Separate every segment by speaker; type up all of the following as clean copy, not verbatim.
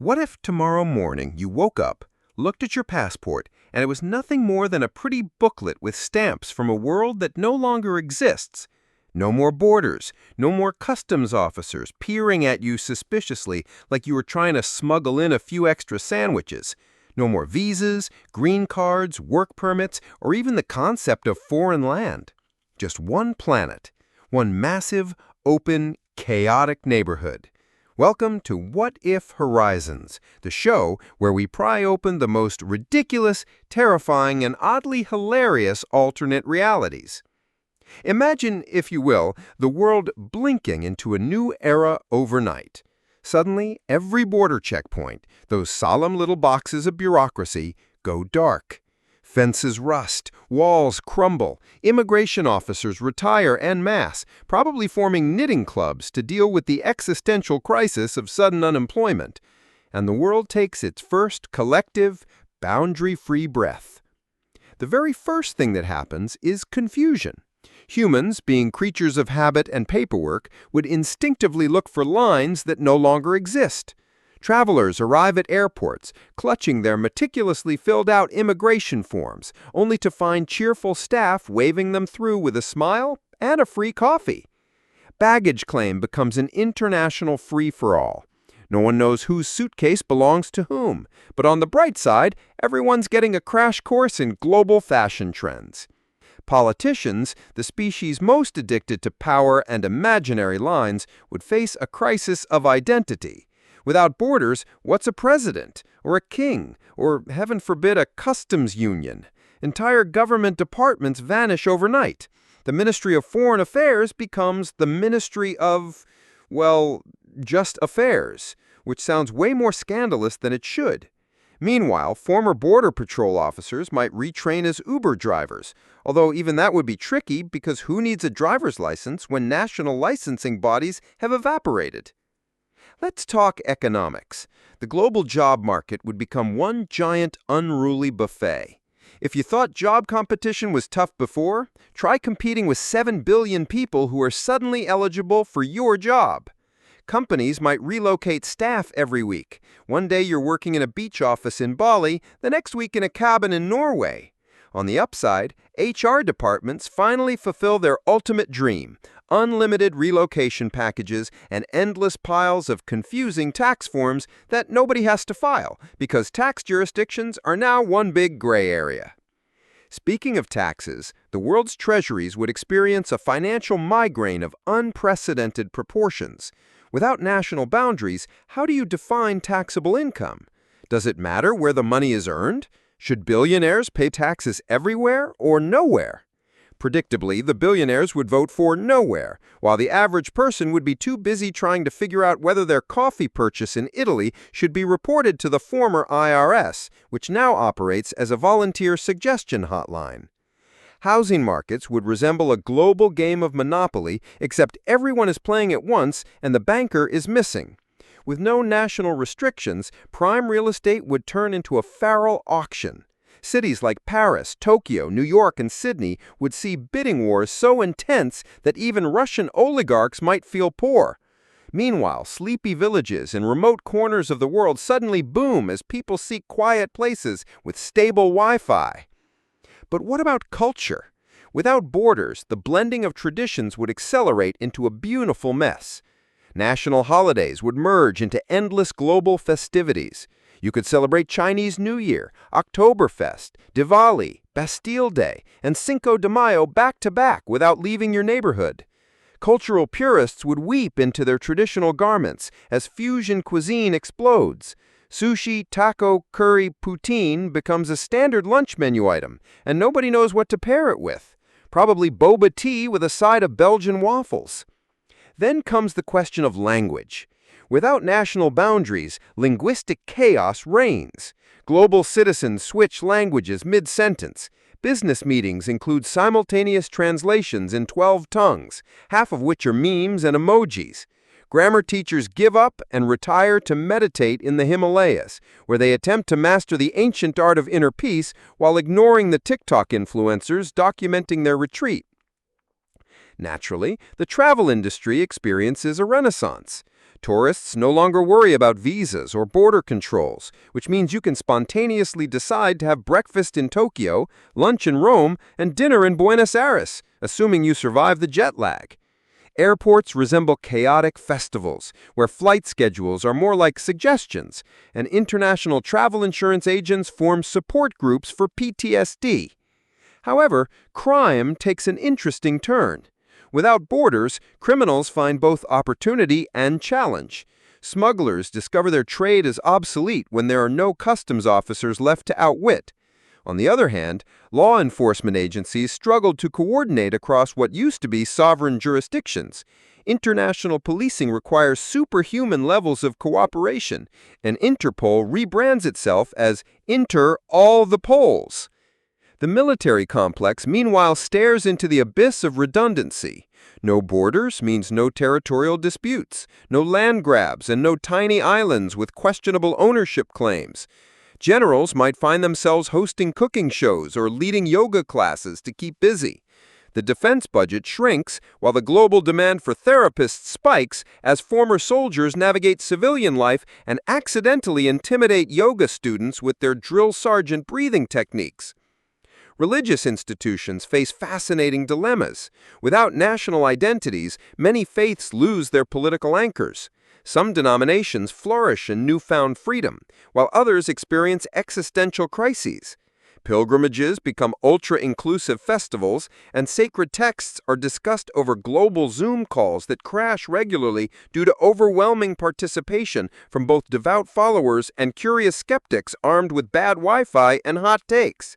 Speaker 1: What if tomorrow morning you woke up, looked at your passport, and it was nothing more than a pretty booklet with stamps from a world that no longer exists? No more borders, no more customs officers peering at you suspiciously like you were trying to smuggle in a few extra sandwiches. No more visas, green cards, work permits, or even the concept of foreign land. Just one planet, one massive, open, chaotic neighborhood. Welcome to What If Horizons, the show where we pry open the most ridiculous, terrifying, and oddly hilarious alternate realities. Imagine, if you will, the world blinking into a new era overnight. Suddenly, every border checkpoint, those solemn little boxes of bureaucracy, go dark. Fences rust, walls crumble, immigration officers retire en masse, probably forming knitting clubs to deal with the existential crisis of sudden unemployment. And the world takes its first collective, boundary-free breath. The very first thing that happens is confusion. Humans, being creatures of habit and paperwork, would instinctively look for lines that no longer exist. Travelers arrive at airports, clutching their meticulously filled-out immigration forms, only to find cheerful staff waving them through with a smile and a free coffee. Baggage claim becomes an international free-for-all. No one knows whose suitcase belongs to whom, but on the bright side, everyone's getting a crash course in global fashion trends. Politicians, the species most addicted to power and imaginary lines, would face a crisis of identity. Without borders, what's a president, or a king, or, heaven forbid, a customs union? Entire government departments vanish overnight. The Ministry of Foreign Affairs becomes the Ministry of, well, just affairs, which sounds way more scandalous than it should. Meanwhile, former Border Patrol officers might retrain as Uber drivers, although even that would be tricky because who needs a driver's license when national licensing bodies have evaporated? Let's talk economics. The global job market would become one giant, unruly buffet. If you thought job competition was tough before, try competing with 7 billion people who are suddenly eligible for your job. Companies might relocate staff every week. One day you're working in a beach office in Bali, the next week in a cabin in Norway. On the upside, HR departments finally fulfill their ultimate dream: unlimited relocation packages and endless piles of confusing tax forms that nobody has to file because tax jurisdictions are now one big gray area. Speaking of taxes, the world's treasuries would experience a financial migraine of unprecedented proportions. Without national boundaries, how do you define taxable income? Does it matter where the money is earned? Should billionaires pay taxes everywhere or nowhere? Predictably, the billionaires would vote for nowhere, while the average person would be too busy trying to figure out whether their coffee purchase in Italy should be reported to the former IRS, which now operates as a volunteer suggestion hotline. Housing markets would resemble a global game of Monopoly, except everyone is playing at once and the banker is missing. With no national restrictions, prime real estate would turn into a feral auction. Cities like Paris, Tokyo, New York, and Sydney would see bidding wars so intense that even Russian oligarchs might feel poor. Meanwhile, sleepy villages in remote corners of the world suddenly boom as people seek quiet places with stable Wi-Fi. But what about culture? Without borders, the blending of traditions would accelerate into a beautiful mess. National holidays would merge into endless global festivities. You could celebrate Chinese New Year, Oktoberfest, Diwali, Bastille Day, and Cinco de Mayo back-to-back without leaving your neighborhood. Cultural purists would weep into their traditional garments as fusion cuisine explodes. Sushi, taco, curry, poutine becomes a standard lunch menu item, and nobody knows what to pair it with. Probably boba tea with a side of Belgian waffles. Then comes the question of language. Without national boundaries, linguistic chaos reigns. Global citizens switch languages mid-sentence. Business meetings include simultaneous translations in 12 tongues, half of which are memes and emojis. Grammar teachers give up and retire to meditate in the Himalayas, where they attempt to master the ancient art of inner peace while ignoring the TikTok influencers documenting their retreat. Naturally, the travel industry experiences a renaissance. Tourists no longer worry about visas or border controls, which means you can spontaneously decide to have breakfast in Tokyo, lunch in Rome, and dinner in Buenos Aires, assuming you survive the jet lag. Airports resemble chaotic festivals, where flight schedules are more like suggestions, and international travel insurance agents form support groups for PTSD. However, crime takes an interesting turn. Without borders, criminals find both opportunity and challenge. Smugglers discover their trade is obsolete when there are no customs officers left to outwit. On the other hand, law enforcement agencies struggled to coordinate across what used to be sovereign jurisdictions. International policing requires superhuman levels of cooperation, and Interpol rebrands itself as Inter all the Pols. The military complex, meanwhile, stares into the abyss of redundancy. No borders means no territorial disputes, no land grabs, and no tiny islands with questionable ownership claims. Generals might find themselves hosting cooking shows or leading yoga classes to keep busy. The defense budget shrinks while the global demand for therapists spikes as former soldiers navigate civilian life and accidentally intimidate yoga students with their drill sergeant breathing techniques. Religious institutions face fascinating dilemmas. Without national identities, many faiths lose their political anchors. Some denominations flourish in newfound freedom, while others experience existential crises. Pilgrimages become ultra-inclusive festivals, and sacred texts are discussed over global Zoom calls that crash regularly due to overwhelming participation from both devout followers and curious skeptics armed with bad Wi-Fi and hot takes.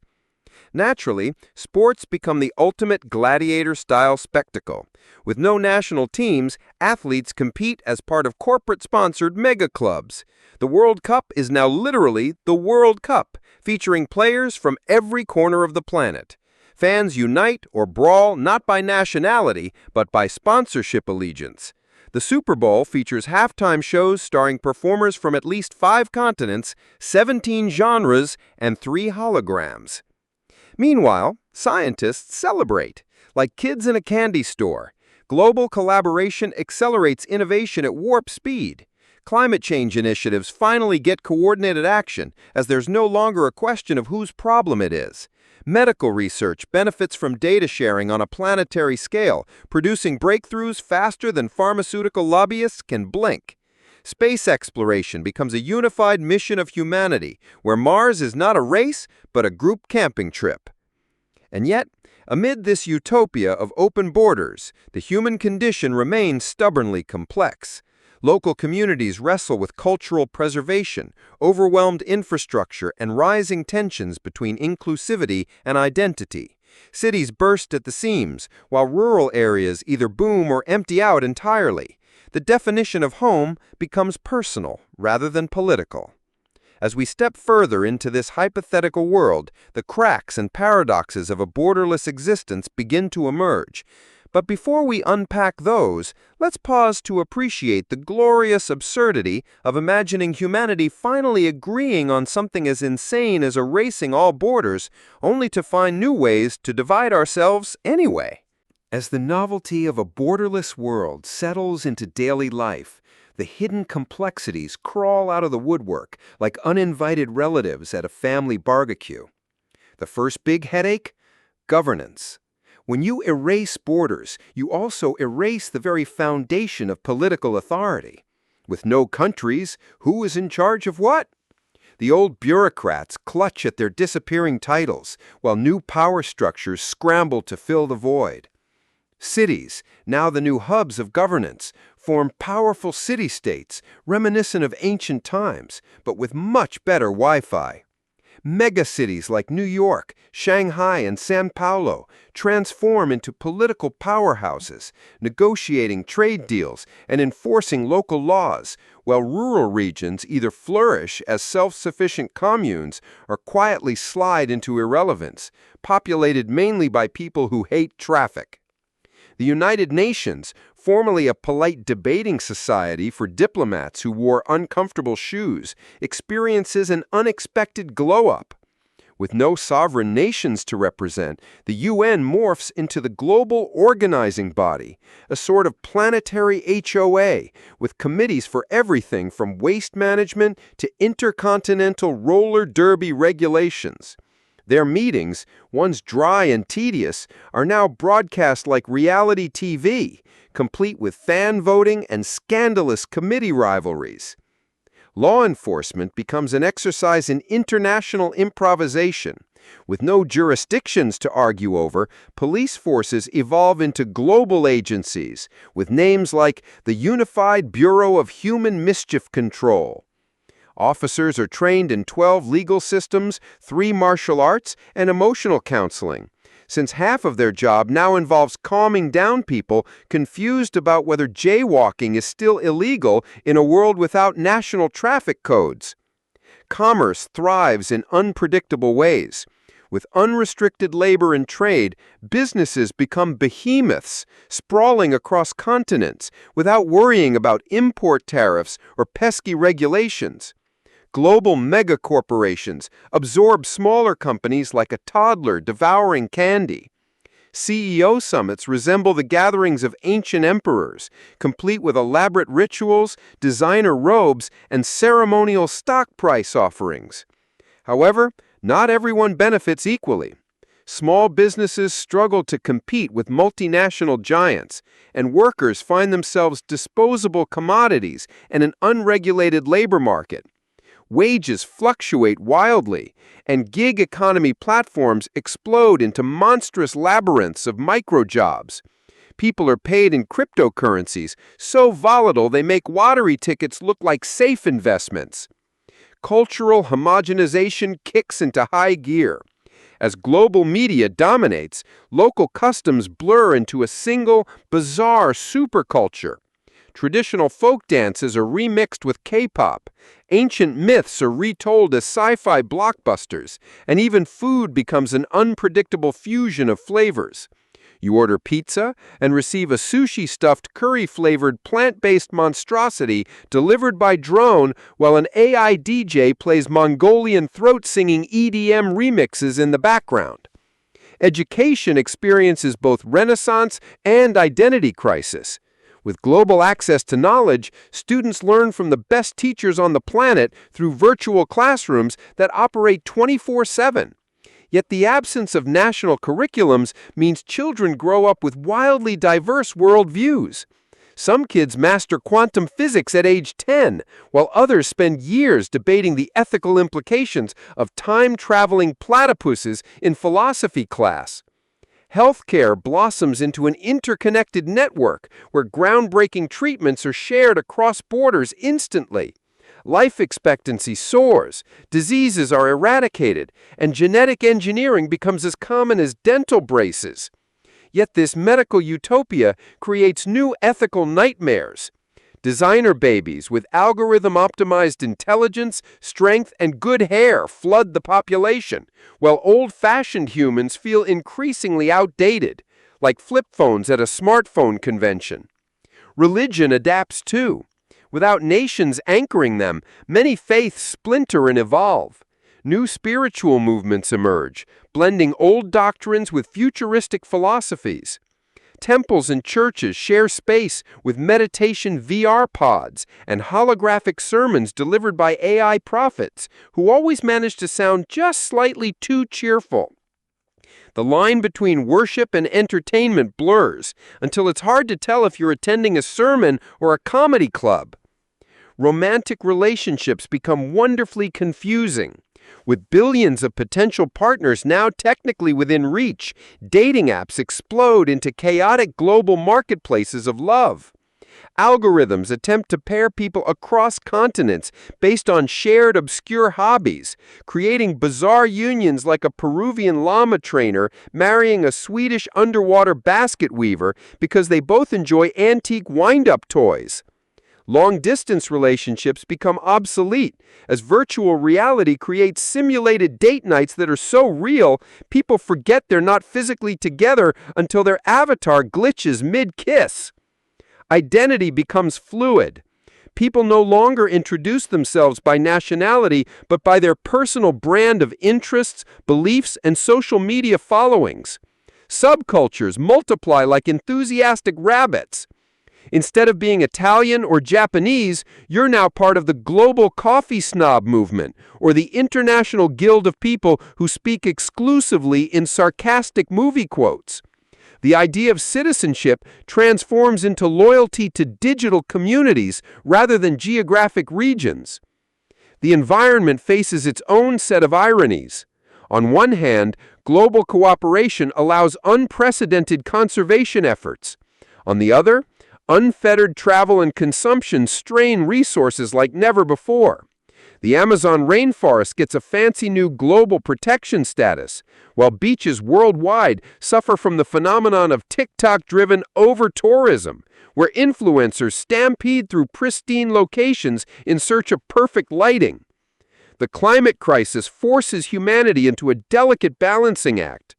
Speaker 1: Naturally, sports become the ultimate gladiator-style spectacle. With no national teams, athletes compete as part of corporate-sponsored mega-clubs. The World Cup is now literally the World Cup, featuring players from every corner of the planet. Fans unite or brawl not by nationality, but by sponsorship allegiance. The Super Bowl features halftime shows starring performers from at least 5 continents, 17 genres, and 3 holograms. Meanwhile, scientists celebrate. Like kids in a candy store, global collaboration accelerates innovation at warp speed. Climate change initiatives finally get coordinated action, as there's no longer a question of whose problem it is. Medical research benefits from data sharing on a planetary scale, producing breakthroughs faster than pharmaceutical lobbyists can blink. Space exploration becomes a unified mission of humanity, where Mars is not a race, but a group camping trip. And yet, amid this utopia of open borders, the human condition remains stubbornly complex. Local communities wrestle with cultural preservation, overwhelmed infrastructure, and rising tensions between inclusivity and identity. Cities burst at the seams, while rural areas either boom or empty out entirely. The definition of home becomes personal rather than political. As we step further into this hypothetical world, the cracks and paradoxes of a borderless existence begin to emerge. But before we unpack those, let's pause to appreciate the glorious absurdity of imagining humanity finally agreeing on something as insane as erasing all borders, only to find new ways to divide ourselves anyway. As the novelty of a borderless world settles into daily life, the hidden complexities crawl out of the woodwork like uninvited relatives at a family barbecue. The first big headache? Governance. When you erase borders, you also erase the very foundation of political authority. With no countries, who is in charge of what? The old bureaucrats clutch at their disappearing titles, while new power structures scramble to fill the void. Cities, now the new hubs of governance, form powerful city-states, reminiscent of ancient times, but with much better Wi-Fi. Megacities like New York, Shanghai, and São Paulo transform into political powerhouses, negotiating trade deals and enforcing local laws, while rural regions either flourish as self-sufficient communes or quietly slide into irrelevance, populated mainly by people who hate traffic. The United Nations, formerly a polite debating society for diplomats who wore uncomfortable shoes, experiences an unexpected glow-up. With no sovereign nations to represent, the UN morphs into the global organizing body, a sort of planetary HOA, with committees for everything from waste management to intercontinental roller derby regulations. Their meetings, once dry and tedious, are now broadcast like reality TV, complete with fan voting and scandalous committee rivalries. Law enforcement becomes an exercise in international improvisation. With no jurisdictions to argue over, police forces evolve into global agencies, with names like the Unified Bureau of Human Mischief Control. Officers are trained in 12 legal systems, 3 martial arts, and emotional counseling, since half of their job now involves calming down people confused about whether jaywalking is still illegal in a world without national traffic codes. Commerce thrives in unpredictable ways. With unrestricted labor and trade, businesses become behemoths, sprawling across continents without worrying about import tariffs or pesky regulations. Global megacorporations absorb smaller companies like a toddler devouring candy. CEO summits resemble the gatherings of ancient emperors, complete with elaborate rituals, designer robes, and ceremonial stock price offerings. However, not everyone benefits equally. Small businesses struggle to compete with multinational giants, and workers find themselves disposable commodities in an unregulated labor market. Wages fluctuate wildly, and gig economy platforms explode into monstrous labyrinths of microjobs. People are paid in cryptocurrencies, so volatile they make lottery tickets look like safe investments. Cultural homogenization kicks into high gear. As global media dominates, local customs blur into a single, bizarre superculture. Traditional folk dances are remixed with K-pop, ancient myths are retold as sci-fi blockbusters, and even food becomes an unpredictable fusion of flavors. You order pizza and receive a sushi-stuffed curry-flavored plant-based monstrosity delivered by drone while an AI DJ plays Mongolian throat-singing EDM remixes in the background. Education experiences both renaissance and identity crisis. With global access to knowledge, students learn from the best teachers on the planet through virtual classrooms that operate 24/7. Yet the absence of national curriculums means children grow up with wildly diverse worldviews. Some kids master quantum physics at age 10, while others spend years debating the ethical implications of time-traveling platypuses in philosophy class. Healthcare blossoms into an interconnected network where groundbreaking treatments are shared across borders instantly. Life expectancy soars, diseases are eradicated, and genetic engineering becomes as common as dental braces. Yet this medical utopia creates new ethical nightmares. Designer babies with algorithm-optimized intelligence, strength, and good hair flood the population, while old-fashioned humans feel increasingly outdated, like flip phones at a smartphone convention. Religion adapts too. Without nations anchoring them, many faiths splinter and evolve. New spiritual movements emerge, blending old doctrines with futuristic philosophies. Temples and churches share space with meditation VR pods and holographic sermons delivered by AI prophets, who always manage to sound just slightly too cheerful. The line between worship and entertainment blurs until it's hard to tell if you're attending a sermon or a comedy club. Romantic relationships become wonderfully confusing. With billions of potential partners now technically within reach, dating apps explode into chaotic global marketplaces of love. Algorithms attempt to pair people across continents based on shared obscure hobbies, creating bizarre unions like a Peruvian llama trainer marrying a Swedish underwater basket weaver because they both enjoy antique wind-up toys. Long-distance relationships become obsolete as virtual reality creates simulated date nights that are so real, people forget they're not physically together until their avatar glitches mid-kiss. Identity becomes fluid.
Speaker 2: People no longer introduce themselves by nationality, but by their personal brand of interests, beliefs, and social media followings. Subcultures multiply like enthusiastic rabbits. Instead of being Italian or Japanese, you're now part of the global coffee snob movement, or the international guild of people who speak exclusively in sarcastic movie quotes. The idea of citizenship transforms into loyalty to digital communities rather than geographic regions. The environment faces its own set of ironies. On one hand, global cooperation allows unprecedented conservation efforts. On the other, unfettered travel and consumption strain resources like never before. The Amazon rainforest gets a fancy new global protection status, while beaches worldwide suffer from the phenomenon of TikTok-driven over-tourism, where influencers stampede through pristine locations in search of perfect lighting. The climate crisis forces humanity into a delicate balancing act.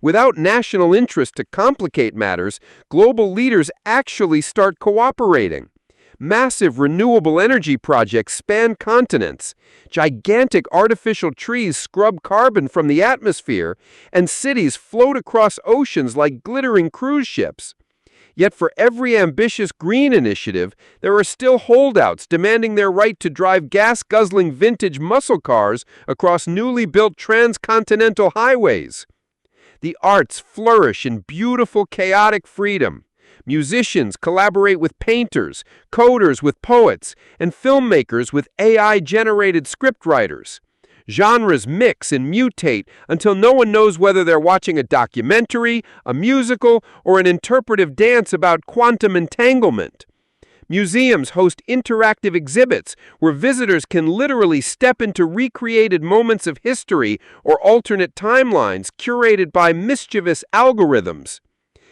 Speaker 2: Without national interest to complicate matters, global leaders actually start cooperating. Massive renewable energy projects span continents. Gigantic artificial trees scrub carbon from the atmosphere, and cities float across oceans like glittering cruise ships. Yet for every ambitious green initiative, there are still holdouts demanding their right to drive gas-guzzling vintage muscle cars across newly built transcontinental highways. The arts flourish in beautiful, chaotic freedom. Musicians collaborate with painters, coders with poets, and filmmakers with AI-generated scriptwriters. Genres mix and mutate until no one knows whether they're watching a documentary, a musical, or an interpretive dance about quantum entanglement. Museums host interactive exhibits where visitors can literally step into recreated moments of history or alternate timelines curated by mischievous algorithms.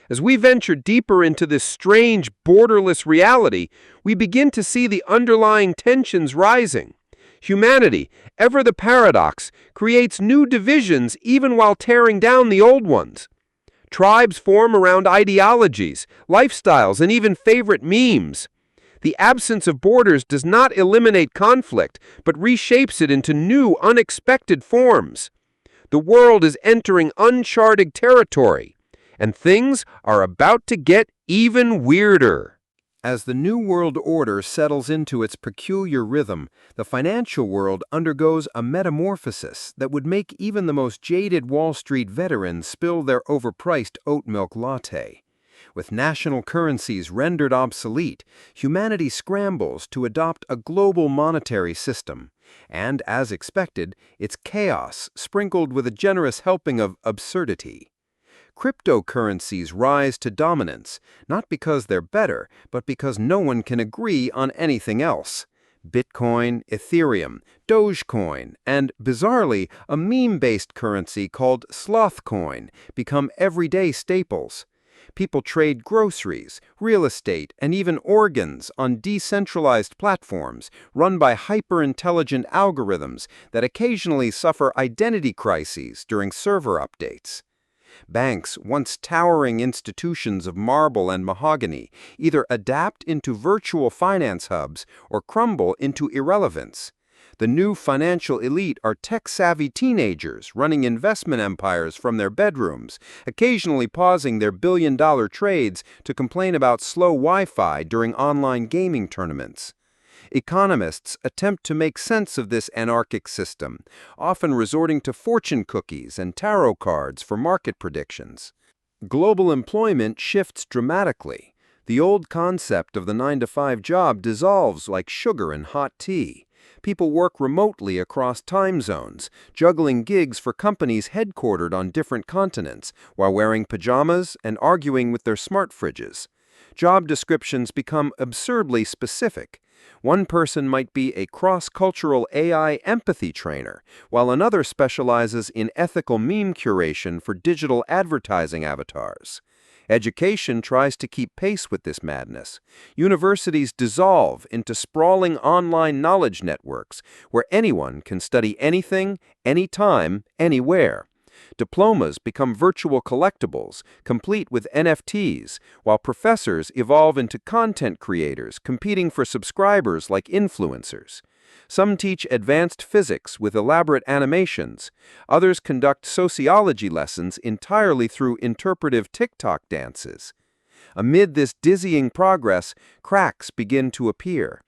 Speaker 2: As we venture deeper into this strange, borderless reality, we begin to see the underlying tensions rising. Humanity, ever the paradox, creates new divisions even while tearing down the old ones. Tribes form around ideologies, lifestyles, and even favorite memes. The absence of borders does not eliminate conflict, but reshapes it into new, unexpected forms. The world is entering uncharted territory. And things are about to get even weirder.
Speaker 1: As the New World Order settles into its peculiar rhythm, the financial world undergoes a metamorphosis that would make even the most jaded Wall Street veterans spill their overpriced oat milk latte. With national currencies rendered obsolete, humanity scrambles to adopt a global monetary system. And, as expected, it's chaos sprinkled with a generous helping of absurdity. Cryptocurrencies rise to dominance, not because they're better, but because no one can agree on anything else. Bitcoin, Ethereum, Dogecoin, and, bizarrely, a meme-based currency called Slothcoin become everyday staples. People trade groceries, real estate, and even organs on decentralized platforms run by hyper-intelligent algorithms that occasionally suffer identity crises during server updates. Banks, once towering institutions of marble and mahogany, either adapt into virtual finance hubs or crumble into irrelevance. The new financial elite are tech-savvy teenagers running investment empires from their bedrooms, occasionally pausing their billion-dollar trades to complain about slow Wi-Fi during online gaming tournaments. Economists attempt to make sense of this anarchic system, often resorting to fortune cookies and tarot cards for market predictions. Global employment shifts dramatically. The old concept of the 9-to-5 job dissolves like sugar in hot tea. People work remotely across time zones, juggling gigs for companies headquartered on different continents, while wearing pajamas and arguing with their smart fridges. Job descriptions become absurdly specific. One person might be a cross-cultural AI empathy trainer, while another specializes in ethical meme curation for digital advertising avatars. Education tries to keep pace with this madness. Universities dissolve into sprawling online knowledge networks where anyone can study anything, anytime, anywhere.
Speaker 2: Diplomas become virtual collectibles, complete with NFTs, while professors evolve into content creators, competing for subscribers like influencers. Some teach advanced physics with elaborate animations. Others conduct sociology lessons entirely through interpretive TikTok dances. Amid this dizzying progress, cracks begin to appear.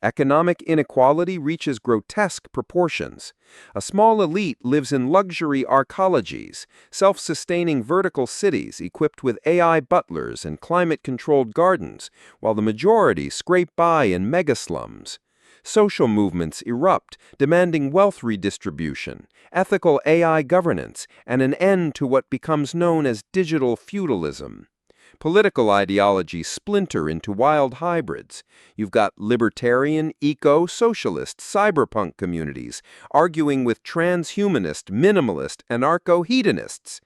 Speaker 2: Economic inequality reaches grotesque proportions. A small elite lives in luxury arcologies, self-sustaining vertical cities equipped with AI butlers and climate-controlled gardens, while the majority scrape by in megaslums. Social movements erupt, demanding wealth redistribution, ethical AI governance, and an end to what becomes known as digital feudalism. Political ideologies splinter into wild hybrids. You've got libertarian, eco-socialist, cyberpunk communities arguing with transhumanist, minimalist, anarcho-hedonists.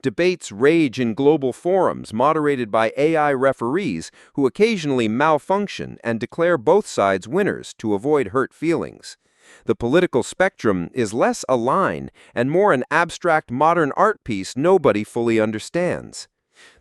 Speaker 2: Debates rage in global forums moderated by AI referees who occasionally malfunction and declare both sides winners to avoid hurt feelings. The political spectrum is less a line and more an abstract modern art piece nobody fully understands.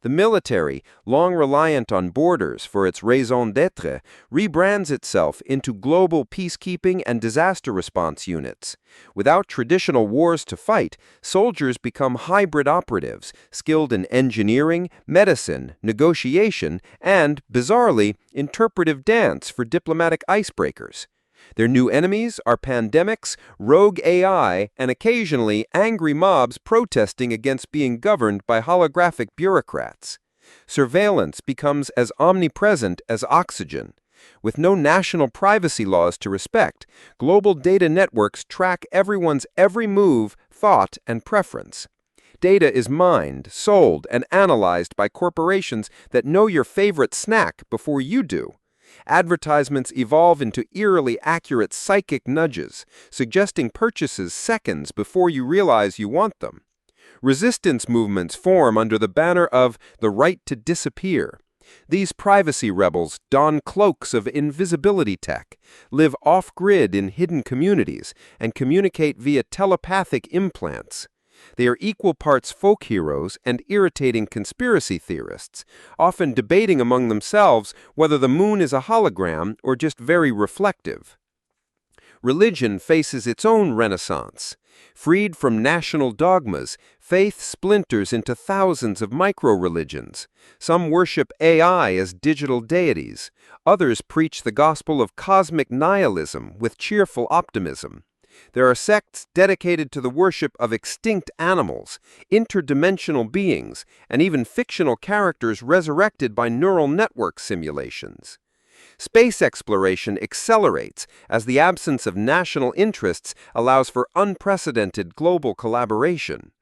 Speaker 2: The military, long reliant on borders for its raison d'être, rebrands itself into global peacekeeping and disaster response units. Without traditional wars to fight, soldiers become hybrid operatives, skilled in engineering, medicine, negotiation, and, bizarrely, interpretive dance for diplomatic icebreakers. Their new enemies are pandemics, rogue AI, and occasionally angry mobs protesting against being governed by holographic bureaucrats. Surveillance becomes as omnipresent as oxygen. With no national privacy laws to respect, global data networks track everyone's every move, thought, and preference. Data is mined, sold, and analyzed by corporations that know your favorite snack before you do. Advertisements evolve into eerily accurate psychic nudges, suggesting purchases seconds before you realize you want them. Resistance movements form under the banner of the right to disappear. These privacy rebels don cloaks of invisibility tech, live off-grid in hidden communities, and communicate via telepathic implants. They are equal parts folk heroes and irritating conspiracy theorists, often debating among themselves whether the moon is a hologram or just very reflective. Religion faces its own renaissance. Freed from national dogmas, faith splinters into thousands of micro-religions. Some worship AI as digital deities. Others preach the gospel of cosmic nihilism with cheerful optimism. There are sects dedicated to the worship of extinct animals, interdimensional beings, and even fictional characters resurrected by neural network simulations. Space exploration accelerates as the absence of national interests allows for unprecedented global collaboration.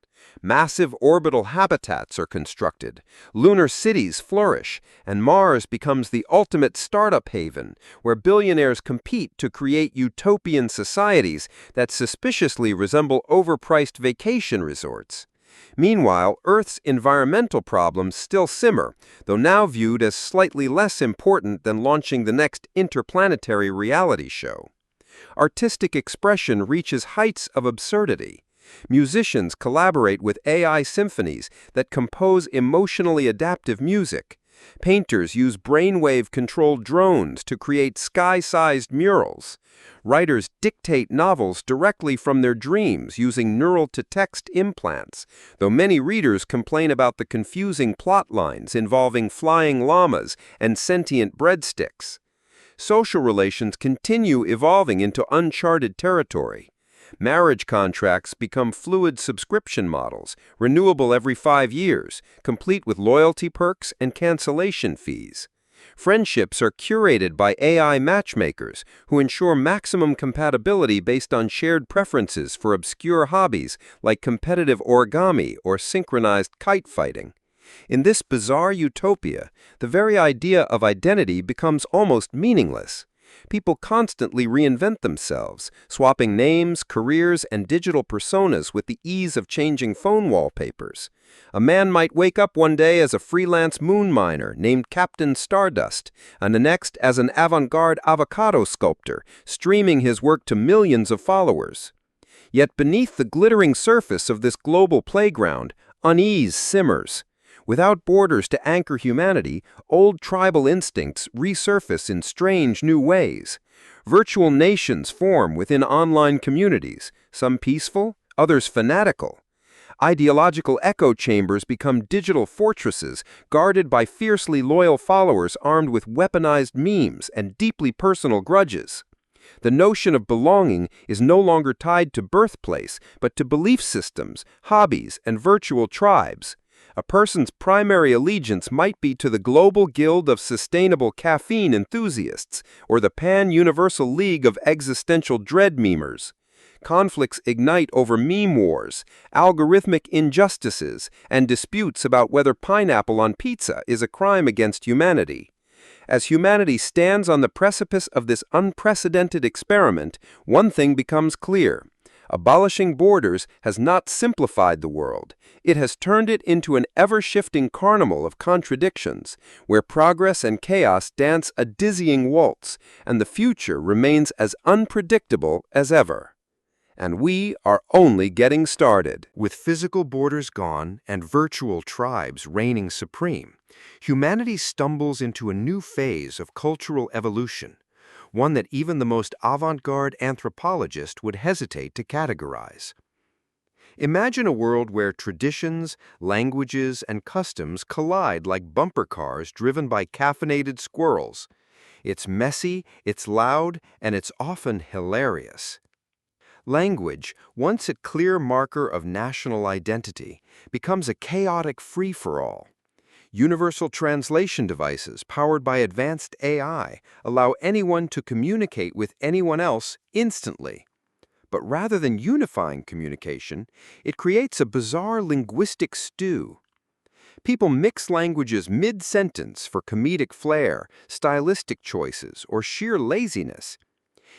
Speaker 2: Massive orbital habitats are constructed, lunar cities flourish, and Mars becomes the ultimate startup haven, where billionaires compete to create utopian societies that suspiciously resemble overpriced vacation resorts. Meanwhile, Earth's environmental problems still simmer, though now viewed as slightly less important than launching the next interplanetary reality show. Artistic expression reaches heights of absurdity. Musicians collaborate with AI symphonies that compose emotionally adaptive music. Painters use brainwave-controlled drones to create sky-sized murals. Writers dictate novels directly from their dreams using neural-to-text implants, though many readers complain about the confusing plot lines involving flying llamas and sentient breadsticks. Social relations continue evolving into uncharted territory. Marriage contracts become fluid subscription models, renewable every 5 years, complete with loyalty perks and cancellation fees. Friendships are curated by AI matchmakers who ensure maximum compatibility based on shared preferences for obscure hobbies like competitive origami or synchronized kite fighting. In this bizarre utopia, the very idea of identity becomes almost meaningless. People constantly reinvent themselves, swapping names, careers, and digital personas with the ease of changing phone wallpapers. A man might wake up one day as a freelance moon miner named Captain Stardust, and the next as an avant-garde avocado sculptor, streaming his work to millions of followers.
Speaker 1: Yet beneath the glittering surface of this global playground, unease simmers. Without borders to anchor humanity, old tribal instincts resurface in strange new ways. Virtual nations form within online communities, some peaceful, others fanatical. Ideological echo chambers become digital fortresses guarded by fiercely loyal followers armed with weaponized memes and deeply personal grudges. The notion of belonging is no longer tied to birthplace, but to belief systems, hobbies, and virtual tribes. A person's primary allegiance might be to the Global Guild of Sustainable Caffeine Enthusiasts or the Pan-Universal League of Existential Dread Memers. Conflicts ignite over meme wars, algorithmic injustices, and disputes about whether pineapple on pizza is a crime against humanity. As humanity stands on the precipice of this unprecedented experiment, one thing becomes clear. Abolishing borders has not simplified the world. It has turned it into an ever-shifting carnival of contradictions, where progress and chaos dance a dizzying waltz, and the future remains as unpredictable as ever. And we are only getting started. With physical borders gone and virtual tribes reigning supreme, humanity stumbles into a new phase of cultural evolution, one that even the most avant-garde anthropologist would hesitate to categorize. Imagine a world where traditions, languages, and customs collide like bumper cars driven by caffeinated squirrels. It's messy, it's loud, and it's often hilarious. Language, once a clear marker of national identity, becomes a chaotic free-for-all. Universal translation devices powered by advanced AI allow anyone to communicate with anyone else instantly. But rather than unifying communication, it creates a bizarre linguistic stew. People mix languages mid-sentence for comedic flair, stylistic choices, or sheer laziness.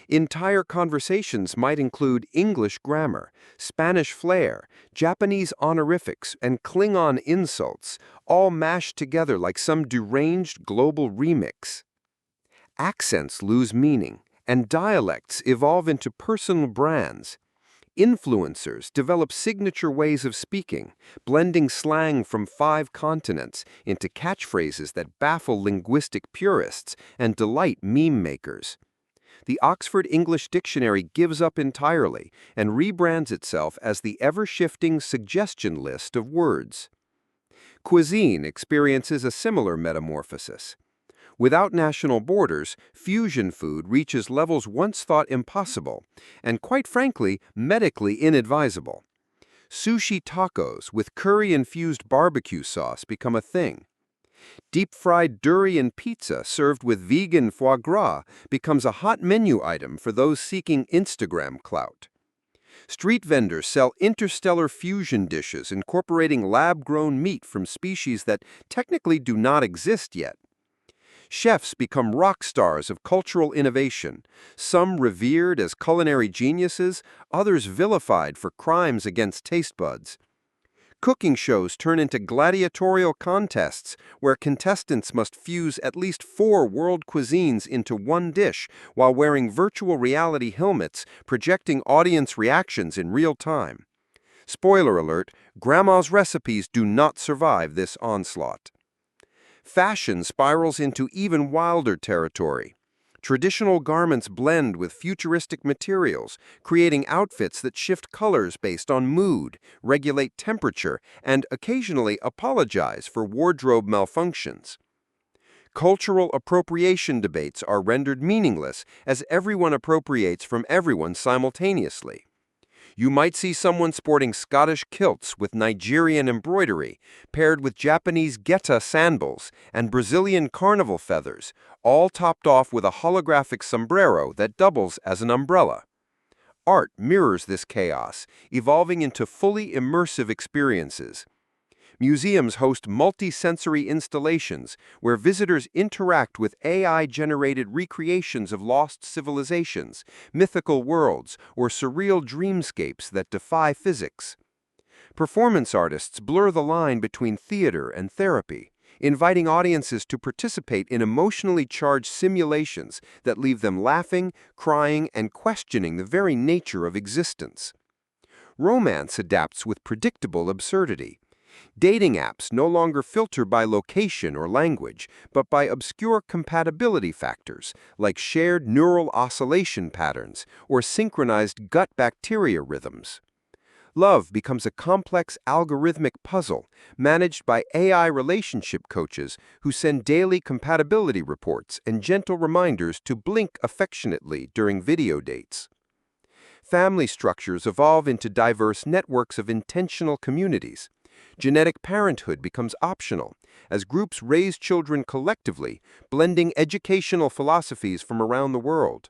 Speaker 1: Entire conversations might include English grammar, Spanish flair, Japanese honorifics, and Klingon insults, all mashed together like some deranged global remix. Accents lose meaning, and dialects evolve into personal brands. Influencers develop signature ways of speaking, blending slang from 5 continents into catchphrases that baffle linguistic purists and delight meme makers. The Oxford English Dictionary gives up entirely and rebrands itself as the ever-shifting suggestion list of words. Cuisine experiences a similar metamorphosis. Without national borders, fusion food reaches levels once thought impossible and, quite frankly, medically inadvisable. Sushi tacos with curry-infused barbecue sauce become a thing. Deep-fried durian pizza served with vegan foie gras becomes a hot menu item for those seeking Instagram clout. Street vendors sell interstellar fusion dishes incorporating lab-grown meat from species that technically do not exist yet. Chefs become rock stars of cultural innovation, some revered as culinary geniuses, others vilified for crimes against taste buds. Cooking shows turn into gladiatorial contests where contestants must fuse at least 4 world cuisines into one dish while wearing virtual reality helmets projecting audience reactions in real time. Spoiler alert, Grandma's recipes do not survive this onslaught. Fashion spirals into even wilder territory. Traditional garments blend with futuristic materials, creating outfits that shift colors based on mood, regulate temperature, and occasionally apologize for wardrobe malfunctions. Cultural appropriation debates are rendered meaningless as everyone appropriates from everyone simultaneously. You might see someone sporting Scottish kilts with Nigerian embroidery, paired with Japanese geta sandals and Brazilian carnival feathers, all topped off with a holographic sombrero that doubles as an umbrella. Art mirrors this chaos, evolving into fully immersive experiences. Museums host multi-sensory installations where visitors interact with AI-generated recreations of lost civilizations, mythical worlds, or surreal dreamscapes that defy physics. Performance artists blur the line between theater and therapy, inviting audiences to participate in emotionally charged simulations that leave them laughing, crying, and questioning the very nature of existence. Romance adapts with predictable absurdity. Dating apps no longer filter by location or language, but by obscure compatibility factors like shared neural oscillation patterns or synchronized gut bacteria rhythms. Love becomes a complex algorithmic puzzle managed by AI relationship coaches who send daily compatibility reports and gentle reminders to blink affectionately during video dates. Family structures evolve into diverse networks of intentional communities. Genetic parenthood becomes optional as groups raise children collectively, blending educational philosophies from around the world.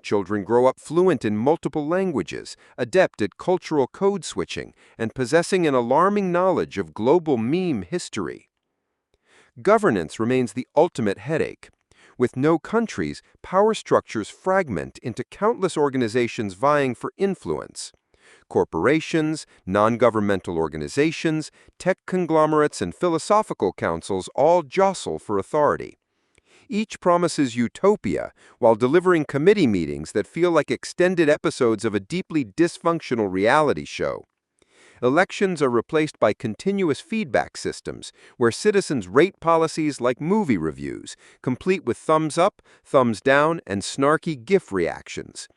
Speaker 1: Children grow up fluent in multiple languages, adept at cultural code switching, and possessing an alarming knowledge of global meme history. Governance remains the ultimate headache. With no countries, power structures fragment into countless organizations vying for influence. Corporations, non-governmental organizations, tech conglomerates, and philosophical councils all jostle for authority. Each promises utopia while delivering committee meetings that feel like extended episodes of a deeply dysfunctional reality show. Elections are replaced by continuous feedback systems where citizens rate policies like movie reviews, complete with thumbs up, thumbs down, and snarky GIF reactions.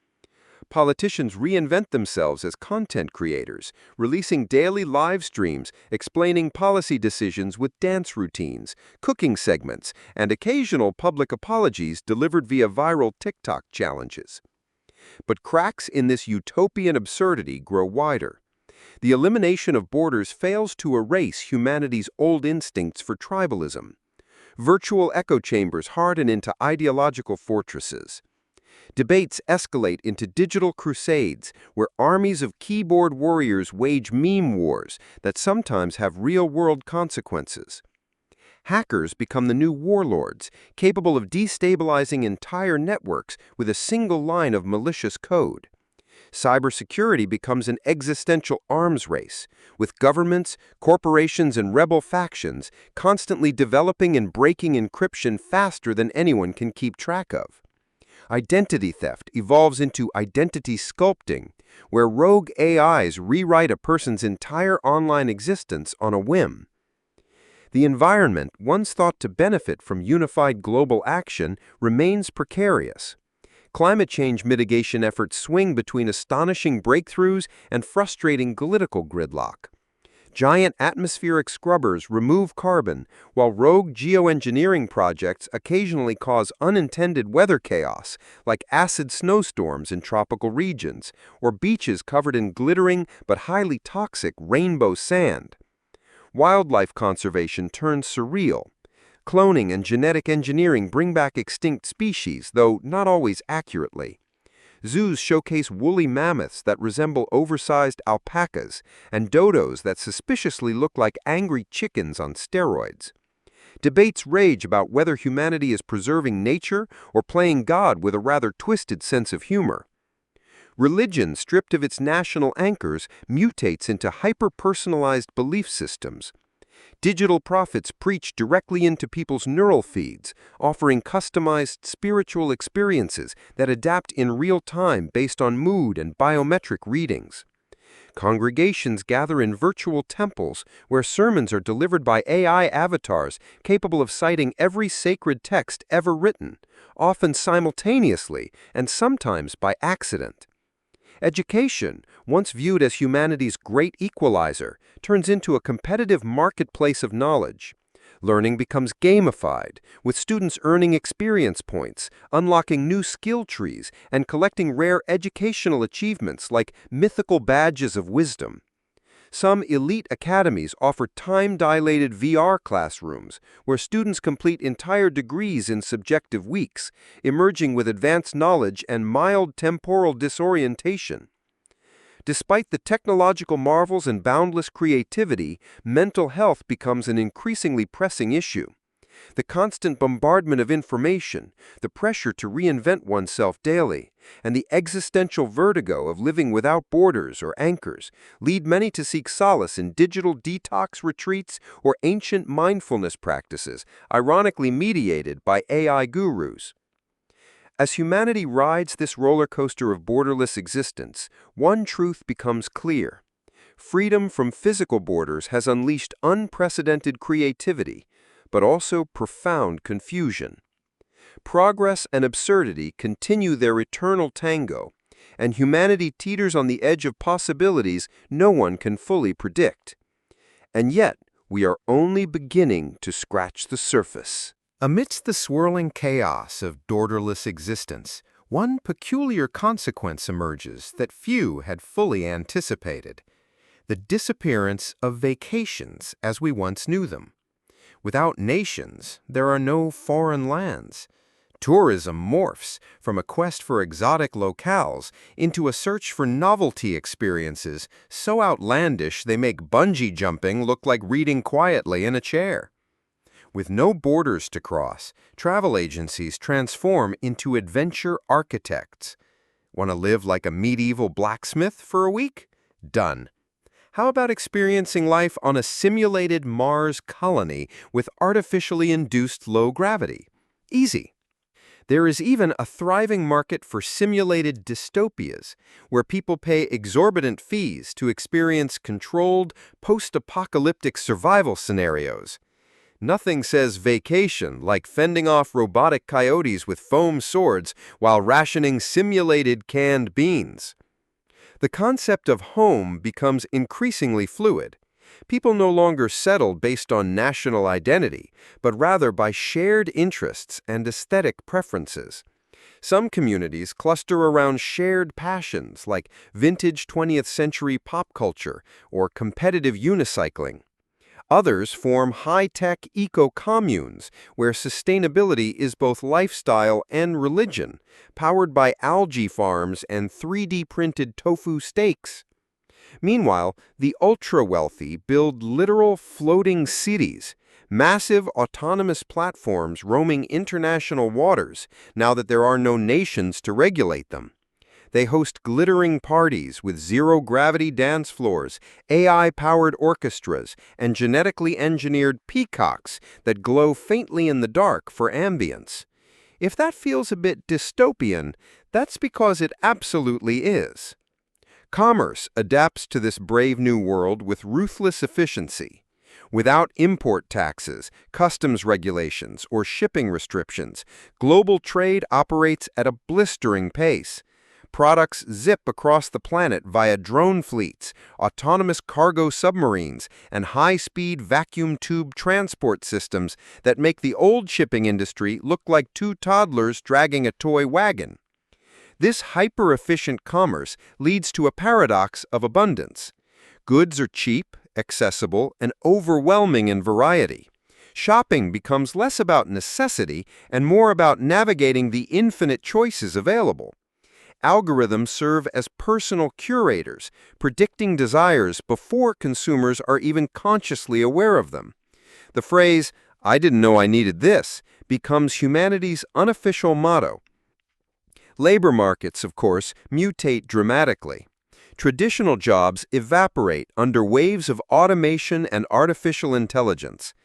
Speaker 1: Politicians reinvent themselves as content creators, releasing daily live streams explaining policy decisions with dance routines, cooking segments, and occasional public apologies delivered via viral TikTok challenges. But cracks in this utopian absurdity grow wider. The elimination of borders fails to erase humanity's old instincts for tribalism. Virtual echo chambers harden into ideological fortresses. Debates escalate into digital crusades where armies of keyboard warriors wage meme wars that sometimes have real-world consequences. Hackers become the new warlords, capable of destabilizing entire networks with a single line of malicious code. Cybersecurity becomes an existential arms race, with governments, corporations, and rebel factions constantly developing and breaking encryption faster than anyone can keep track of. Identity theft evolves into identity sculpting, where rogue AIs rewrite a person's entire online existence on a whim. The environment, once thought to benefit from unified global action, remains precarious. Climate change mitigation efforts swing between astonishing breakthroughs and frustrating political gridlock. Giant atmospheric scrubbers remove carbon, while rogue geoengineering projects occasionally cause unintended weather chaos, like acid snowstorms in tropical regions, or beaches covered in glittering but highly toxic rainbow sand. Wildlife conservation turns surreal. Cloning and genetic engineering bring back extinct species, though not always accurately. Zoos showcase woolly mammoths that resemble oversized alpacas and dodos that suspiciously look like angry chickens on steroids. Debates rage about whether humanity is preserving nature or playing God with a rather twisted sense of humor. Religion, stripped of its national anchors, mutates into hyper-personalized belief systems. Digital prophets preach directly into people's neural feeds, offering customized spiritual experiences that adapt in real time based on mood and biometric readings. Congregations gather in virtual temples where sermons are delivered by AI avatars capable of citing every sacred text ever written, often simultaneously and sometimes by accident. Education, once viewed as humanity's great equalizer, turns into a competitive marketplace of knowledge. Learning becomes gamified, with students earning experience points, unlocking new skill trees, and collecting rare educational achievements like mythical badges of wisdom. Some elite academies offer time-dilated VR classrooms where students complete entire degrees in subjective weeks, emerging with advanced knowledge and mild temporal disorientation. Despite the technological marvels and boundless creativity, mental health becomes an increasingly pressing issue. The constant bombardment of information, the pressure to reinvent oneself daily, and the existential vertigo of living without borders or anchors lead many to seek solace in digital detox retreats or ancient mindfulness practices, ironically mediated by AI gurus.
Speaker 2: As humanity rides this roller coaster of borderless existence, one truth becomes clear. Freedom from physical borders has unleashed unprecedented creativity, but also profound confusion. Progress and absurdity continue their eternal tango, and humanity teeters on the edge of possibilities no one can fully predict. And yet, we are only beginning to scratch the surface.
Speaker 1: Amidst the swirling chaos of borderless existence, one peculiar consequence emerges that few had fully anticipated: the disappearance of vacations as we once knew them. Without nations, there are no foreign lands. Tourism morphs from a quest for exotic locales into a search for novelty experiences so outlandish they make bungee jumping look like reading quietly in a chair. With no borders to cross, travel agencies transform into adventure architects. Want to live like a medieval blacksmith for a week? Done. How about experiencing life on a simulated Mars colony with artificially induced low gravity? Easy. There is even a thriving market for simulated dystopias, where people pay exorbitant fees to experience controlled, post-apocalyptic survival scenarios. Nothing says vacation like fending off robotic coyotes with foam swords while rationing simulated canned beans. The concept of home becomes increasingly fluid. People no longer settle based on national identity, but rather by shared interests and aesthetic preferences. Some communities cluster around shared passions like vintage 20th century pop culture or competitive unicycling. Others form high-tech eco-communes where sustainability is both lifestyle and religion, powered by algae farms and 3D printed tofu steaks. Meanwhile, the ultra-wealthy build literal floating cities, massive autonomous platforms roaming international waters now that there are no nations to regulate them. They host glittering parties with zero-gravity dance floors, AI-powered orchestras, and genetically engineered peacocks that glow faintly in the dark for ambience. If that feels a bit dystopian, that's because it absolutely is. Commerce adapts to this brave new world with ruthless efficiency. Without import taxes, customs regulations, or shipping restrictions, global trade operates at a blistering pace. Products zip across the planet via drone fleets, autonomous cargo submarines, and high-speed vacuum tube transport systems that make the old shipping industry look like two toddlers dragging a toy wagon. This hyper-efficient commerce leads to a paradox of abundance. Goods are cheap, accessible, and overwhelming in variety. Shopping becomes less about necessity and more about navigating the infinite choices available. Algorithms serve as personal curators, predicting desires before consumers are even consciously aware of them. The phrase, "I didn't know I needed this," becomes humanity's unofficial motto. Labor markets, of course, mutate dramatically. Traditional jobs evaporate under waves of automation and artificial intelligence.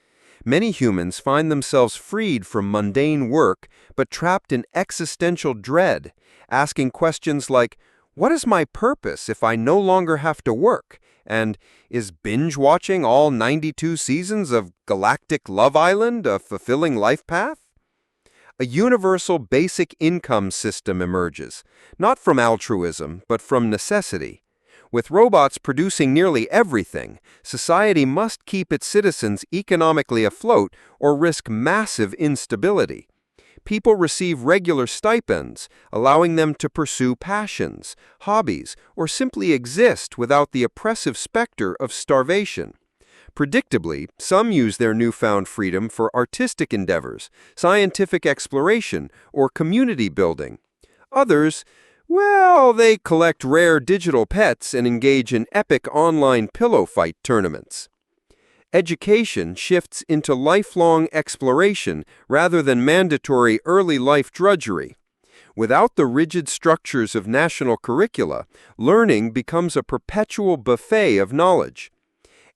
Speaker 1: Many humans find themselves freed from mundane work, but trapped in existential dread, asking questions like, "What is my purpose if I no longer have to work?" And "Is binge-watching all 92 seasons of Galactic Love Island a fulfilling life path?" A universal basic income system emerges, not from altruism, but from necessity. With robots producing nearly everything, society must keep its citizens economically afloat or risk massive instability. People receive regular stipends, allowing them to pursue passions, hobbies, or simply exist without the oppressive specter of starvation. Predictably, some use their newfound freedom for artistic endeavors, scientific exploration, or community building. Others, well, they collect rare digital pets and engage in epic online pillow fight tournaments. Education shifts into lifelong exploration rather than mandatory early life drudgery. Without the rigid structures of national curricula, learning becomes a perpetual buffet of knowledge.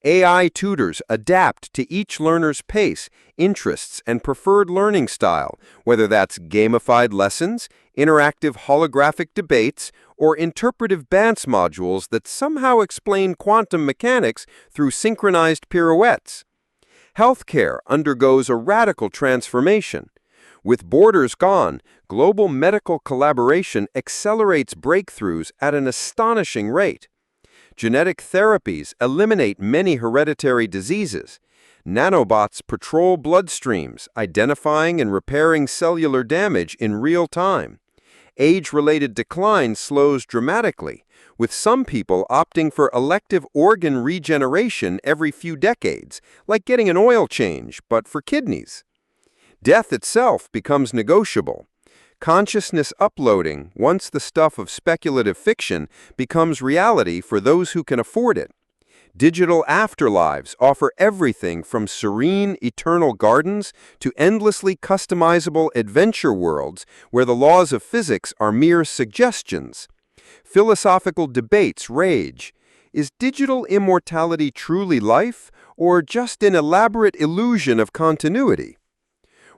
Speaker 1: AI tutors adapt to each learner's pace, interests, and preferred learning style, whether that's gamified lessons, interactive holographic debates, or interpretive dance modules that somehow explain quantum mechanics through synchronized pirouettes. Healthcare undergoes a radical transformation. With borders gone, global medical collaboration accelerates breakthroughs at an astonishing rate. Genetic therapies eliminate many hereditary diseases. Nanobots patrol bloodstreams, identifying and repairing cellular damage in real time. Age-related decline slows dramatically, with some people opting for elective organ regeneration every few decades, like getting an oil change, but for kidneys. Death itself becomes negotiable. Consciousness uploading, once the stuff of speculative fiction, becomes reality for those who can afford it. Digital afterlives offer everything from serene, eternal gardens to endlessly customizable adventure worlds where the laws of physics are mere suggestions. Philosophical debates rage. Is digital immortality truly life, or just an elaborate illusion of continuity?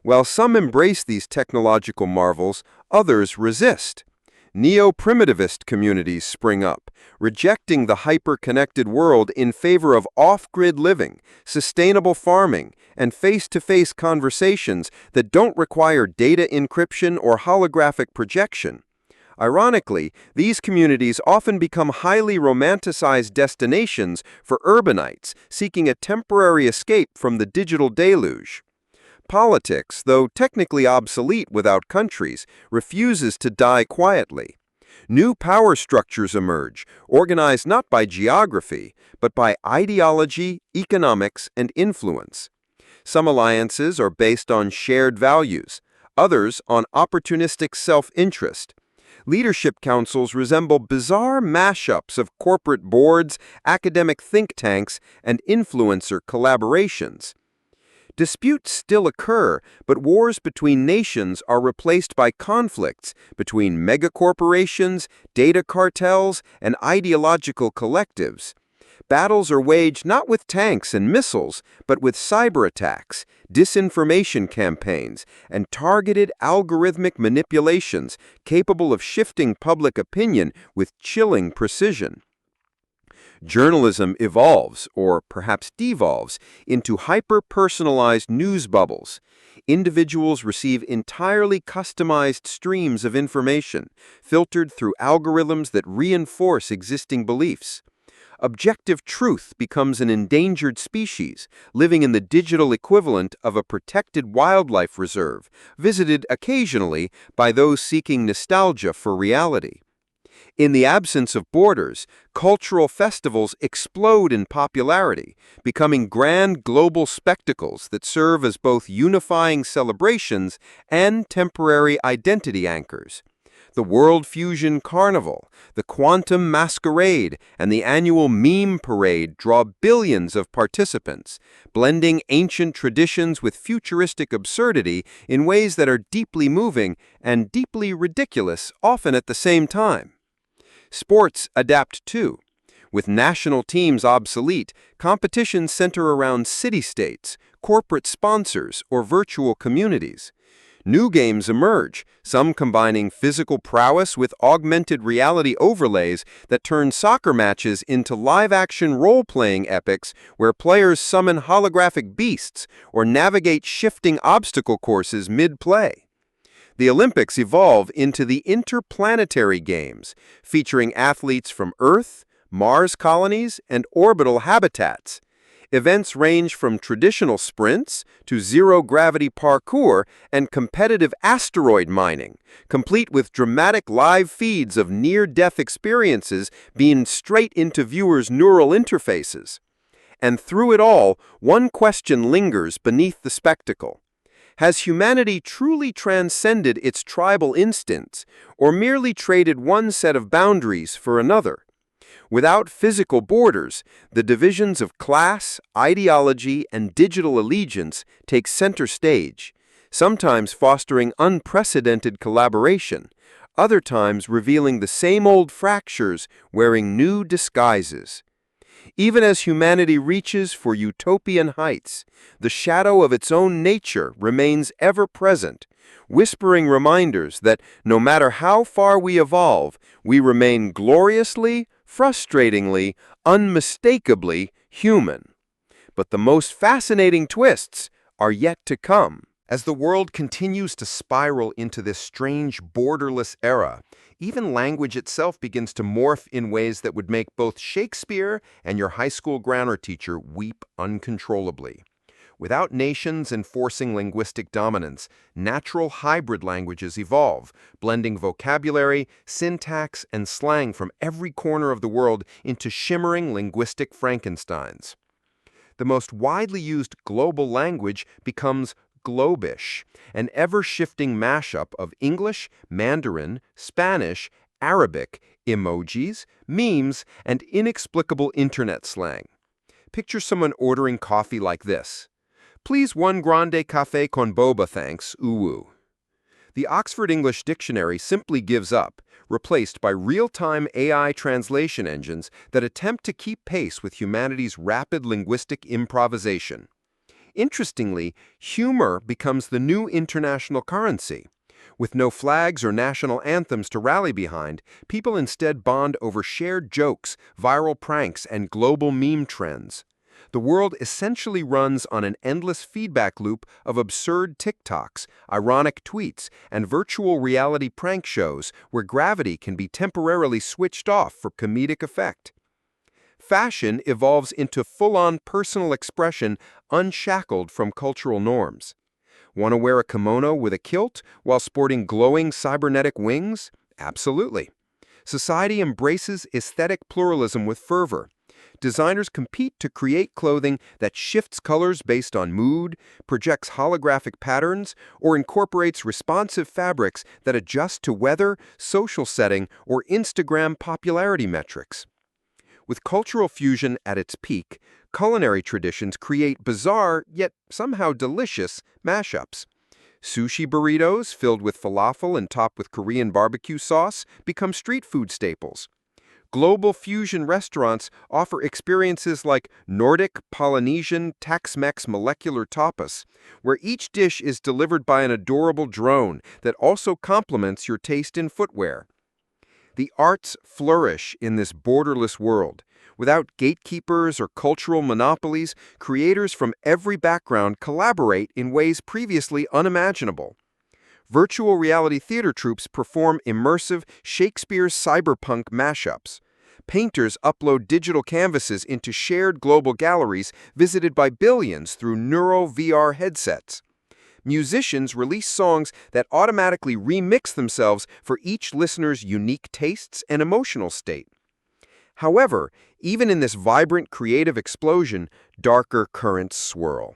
Speaker 1: While some embrace these technological marvels, others resist. Neo-primitivist communities spring up, rejecting the hyper-connected world in favor of off-grid living, sustainable farming, and face-to-face conversations that don't require data encryption or holographic projection. Ironically, these communities often become highly romanticized destinations for urbanites seeking a temporary escape from the digital deluge. Politics, though technically obsolete without countries, refuses to die quietly. New power structures emerge, organized not by geography, but by ideology, economics, and influence. Some alliances are based on shared values, others on opportunistic self-interest. Leadership councils resemble bizarre mashups of corporate boards, academic think tanks, and influencer collaborations. Disputes still occur, but wars between nations are replaced by conflicts between megacorporations, data cartels, and ideological collectives. Battles are waged not with tanks and missiles, but with cyber attacks, disinformation campaigns, and targeted algorithmic manipulations capable of shifting public opinion with chilling precision. Journalism evolves, or perhaps devolves, into hyper-personalized news bubbles. Individuals receive entirely customized streams of information, filtered through algorithms that reinforce existing beliefs. Objective truth becomes an endangered species, living in the digital equivalent of a protected wildlife reserve, visited occasionally by those seeking nostalgia for reality. In the absence of borders, cultural festivals explode in popularity, becoming grand global spectacles that serve as both unifying celebrations and temporary identity anchors. The World Fusion Carnival, the Quantum Masquerade, and the annual Meme Parade draw billions of participants, blending ancient traditions with futuristic absurdity in ways that are deeply moving and deeply ridiculous, often at the same time. Sports adapt too. With national teams obsolete, competitions center around city-states, corporate sponsors, or virtual communities. New games emerge, some combining physical prowess with augmented reality overlays that turn soccer matches into live-action role-playing epics where players summon holographic beasts or navigate shifting obstacle courses mid-play. The Olympics evolve into the Interplanetary Games, featuring athletes from Earth, Mars colonies, and orbital habitats. Events range from traditional sprints to zero-gravity parkour and competitive asteroid mining, complete with dramatic live feeds of near-death experiences beamed straight into viewers' neural interfaces. And through it all, one question lingers beneath the spectacle. Has humanity truly transcended its tribal instincts, or merely traded one set of boundaries for another? Without physical borders, the divisions of class, ideology, and digital allegiance take center stage, sometimes fostering unprecedented collaboration, other times revealing the same old fractures wearing new disguises.
Speaker 2: Even as humanity reaches for utopian heights, the shadow of its own nature remains ever present, whispering reminders that no matter how far we evolve, we remain gloriously, frustratingly, unmistakably human. But the most fascinating twists are yet to come.
Speaker 1: As the world continues to spiral into this strange, borderless era, even language itself begins to morph in ways that would make both Shakespeare and your high school grammar teacher weep uncontrollably. Without nations enforcing linguistic dominance, natural hybrid languages evolve, blending vocabulary, syntax, and slang from every corner of the world into shimmering linguistic Frankensteins. The most widely used global language becomes globish, an ever-shifting mashup of English, Mandarin, Spanish, Arabic, emojis, memes, and inexplicable internet slang. Picture someone ordering coffee like this. Please one grande café con boba, thanks, uwu. The Oxford English Dictionary simply gives up, replaced by real-time AI translation engines that attempt to keep pace with humanity's rapid linguistic improvisation. Interestingly, humor becomes the new international currency. With no flags or national anthems to rally behind, people instead bond over shared jokes, viral pranks, and global meme trends. The world essentially runs on an endless feedback loop of absurd TikToks, ironic tweets, and virtual reality prank shows where gravity can be temporarily switched off for comedic effect. Fashion evolves into full-on personal expression unshackled from cultural norms. Want to wear a kimono with a kilt while sporting glowing cybernetic wings? Absolutely. Society embraces aesthetic pluralism with fervor. Designers compete to create clothing that shifts colors based on mood, projects holographic patterns, or incorporates responsive fabrics that adjust to weather, social setting, or Instagram popularity metrics. With cultural fusion at its peak, culinary traditions create bizarre, yet somehow delicious, mashups. Sushi burritos, filled with falafel and topped with Korean barbecue sauce, become street food staples. Global fusion restaurants offer experiences like Nordic, Polynesian, Tex-Mex molecular tapas, where each dish is delivered by an adorable drone that also complements your taste in footwear. The arts flourish in this borderless world. Without gatekeepers or cultural monopolies, creators from every background collaborate in ways previously unimaginable. Virtual reality theater troupes perform immersive Shakespeare's cyberpunk mashups. Painters upload digital canvases into shared global galleries visited by billions through Neuro VR headsets. Musicians release songs that automatically remix themselves for each listener's unique tastes and emotional state. However, even in this vibrant creative explosion, darker currents swirl.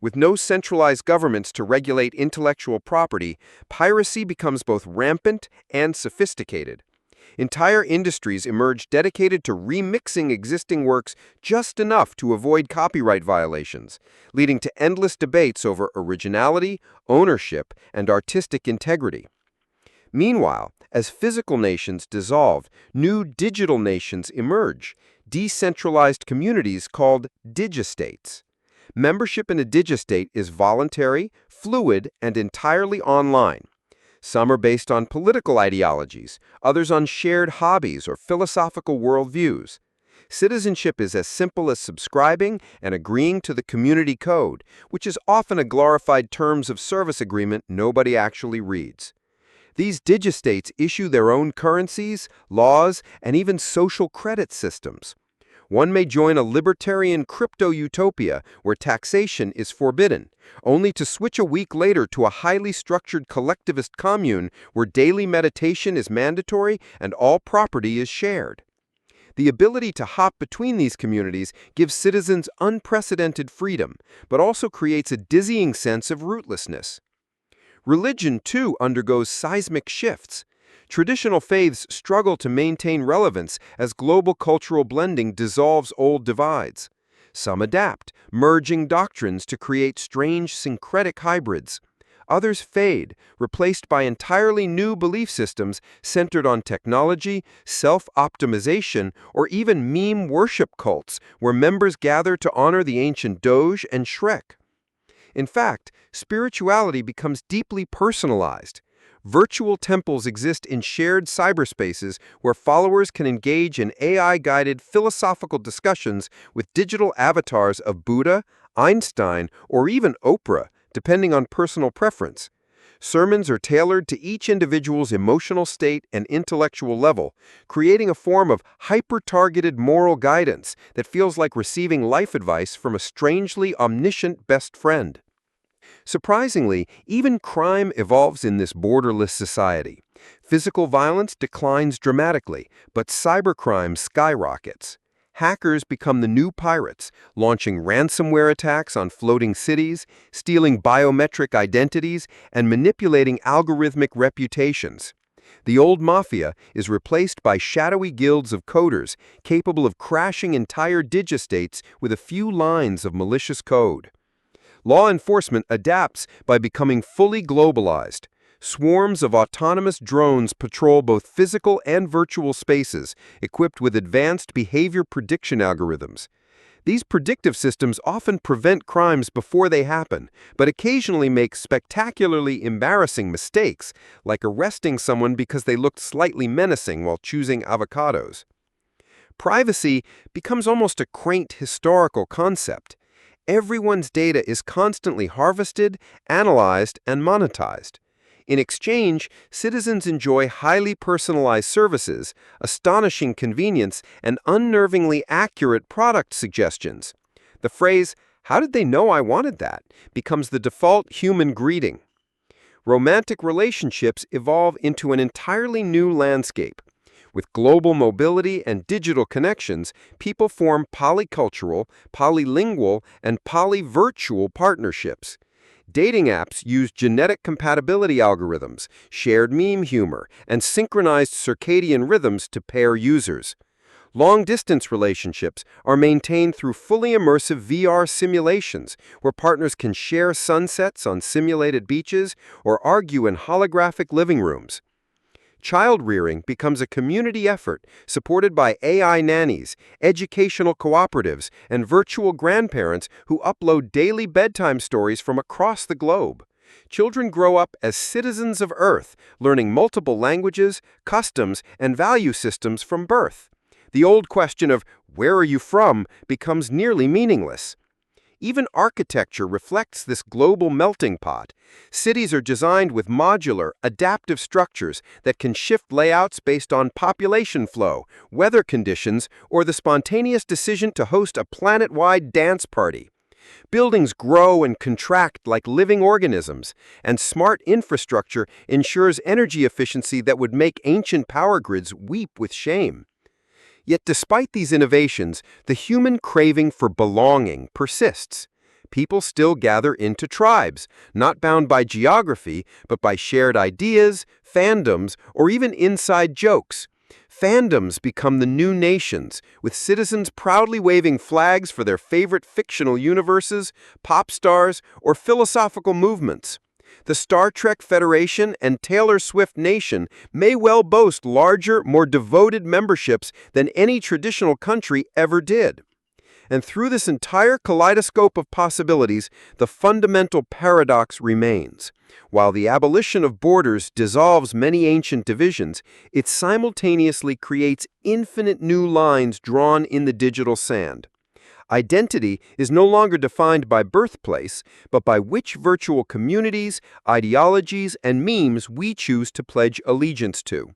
Speaker 1: With no centralized governments to regulate intellectual property, piracy becomes both rampant and sophisticated. Entire industries emerge dedicated to remixing existing works just enough to avoid copyright violations, leading to endless debates over originality, ownership, and artistic integrity. Meanwhile, as physical nations dissolve, new digital nations emerge, decentralized communities called digistates. Membership in a digistate is voluntary, fluid, and entirely online. Some are based on political ideologies, others on shared hobbies or philosophical worldviews. Citizenship is as simple as subscribing and agreeing to the community code, which is often a glorified terms of service agreement nobody actually reads. These digistates issue their own currencies, laws, and even social credit systems. One may join a libertarian crypto-utopia where taxation is forbidden, only to switch a week later to a highly structured collectivist commune where daily meditation is mandatory and all property is shared. The ability to hop between these communities gives citizens unprecedented freedom, but also creates a dizzying sense of rootlessness. Religion, too, undergoes seismic shifts. Traditional faiths struggle to maintain relevance as global cultural blending dissolves old divides. Some adapt, merging doctrines to create strange syncretic hybrids.
Speaker 2: Others fade, replaced by entirely new belief systems centered on technology, self-optimization, or even meme worship cults where members gather to honor the ancient Doge and Shrek. In fact, spirituality becomes deeply personalized. Virtual temples exist in shared cyberspaces where followers can engage in AI-guided philosophical discussions with digital avatars of Buddha, Einstein, or even Oprah, depending on personal preference. Sermons are tailored to each individual's emotional state and intellectual level, creating a form of hyper-targeted moral guidance that feels like receiving life advice from a strangely omniscient best friend. Surprisingly, even crime evolves in this borderless society. Physical violence declines dramatically, but cybercrime skyrockets. Hackers become the new pirates, launching ransomware attacks on floating cities, stealing biometric identities, and manipulating algorithmic reputations. The old mafia is replaced by shadowy guilds of coders capable of crashing entire digistates with a few lines of malicious code. Law enforcement adapts by becoming fully globalized. Swarms of autonomous drones patrol both physical and virtual spaces, equipped with advanced behavior prediction algorithms. These predictive systems often prevent crimes before they happen, but occasionally make spectacularly embarrassing mistakes, like arresting someone because they looked slightly menacing while choosing avocados. Privacy becomes almost a quaint historical concept. Everyone's data is constantly harvested, analyzed, and monetized. In exchange, citizens enjoy highly personalized services, astonishing convenience, and unnervingly accurate product suggestions. The phrase, "How did they know I wanted that?" becomes the default human greeting. Romantic relationships evolve into an entirely new landscape. With global mobility and digital connections, people form polycultural, polylingual, and polyvirtual partnerships. Dating apps use genetic compatibility algorithms, shared meme humor, and synchronized circadian rhythms to pair users. Long-distance relationships are maintained through fully immersive VR simulations, where partners can share sunsets on simulated beaches or argue in holographic living rooms. Child-rearing becomes a community effort supported by AI nannies, educational cooperatives, and virtual grandparents who upload daily bedtime stories from across the globe. Children grow up as citizens of Earth, learning multiple languages, customs, and value systems from birth. The old question of, "Where are you from?" becomes nearly meaningless. Even architecture reflects this global melting pot. Cities are designed with modular, adaptive structures that can shift layouts based on population flow, weather conditions, or the spontaneous decision to host a planet-wide dance party. Buildings grow and contract like living organisms, and smart infrastructure ensures energy efficiency that would make ancient power grids weep with shame. Yet despite these innovations, the human craving for belonging persists. People still gather into tribes, not bound by geography, but by shared ideas, fandoms, or even inside jokes. Fandoms become the new nations, with citizens proudly waving flags for their favorite fictional universes, pop stars, or philosophical movements. The Star Trek Federation and Taylor Swift Nation may well boast larger, more devoted memberships than any traditional country ever did. And through this entire kaleidoscope of possibilities, the fundamental paradox remains. While the abolition of borders dissolves many ancient divisions, it simultaneously creates infinite new lines drawn in the digital sand. Identity is no longer defined by birthplace, but by which virtual communities, ideologies, and memes we choose to pledge allegiance to.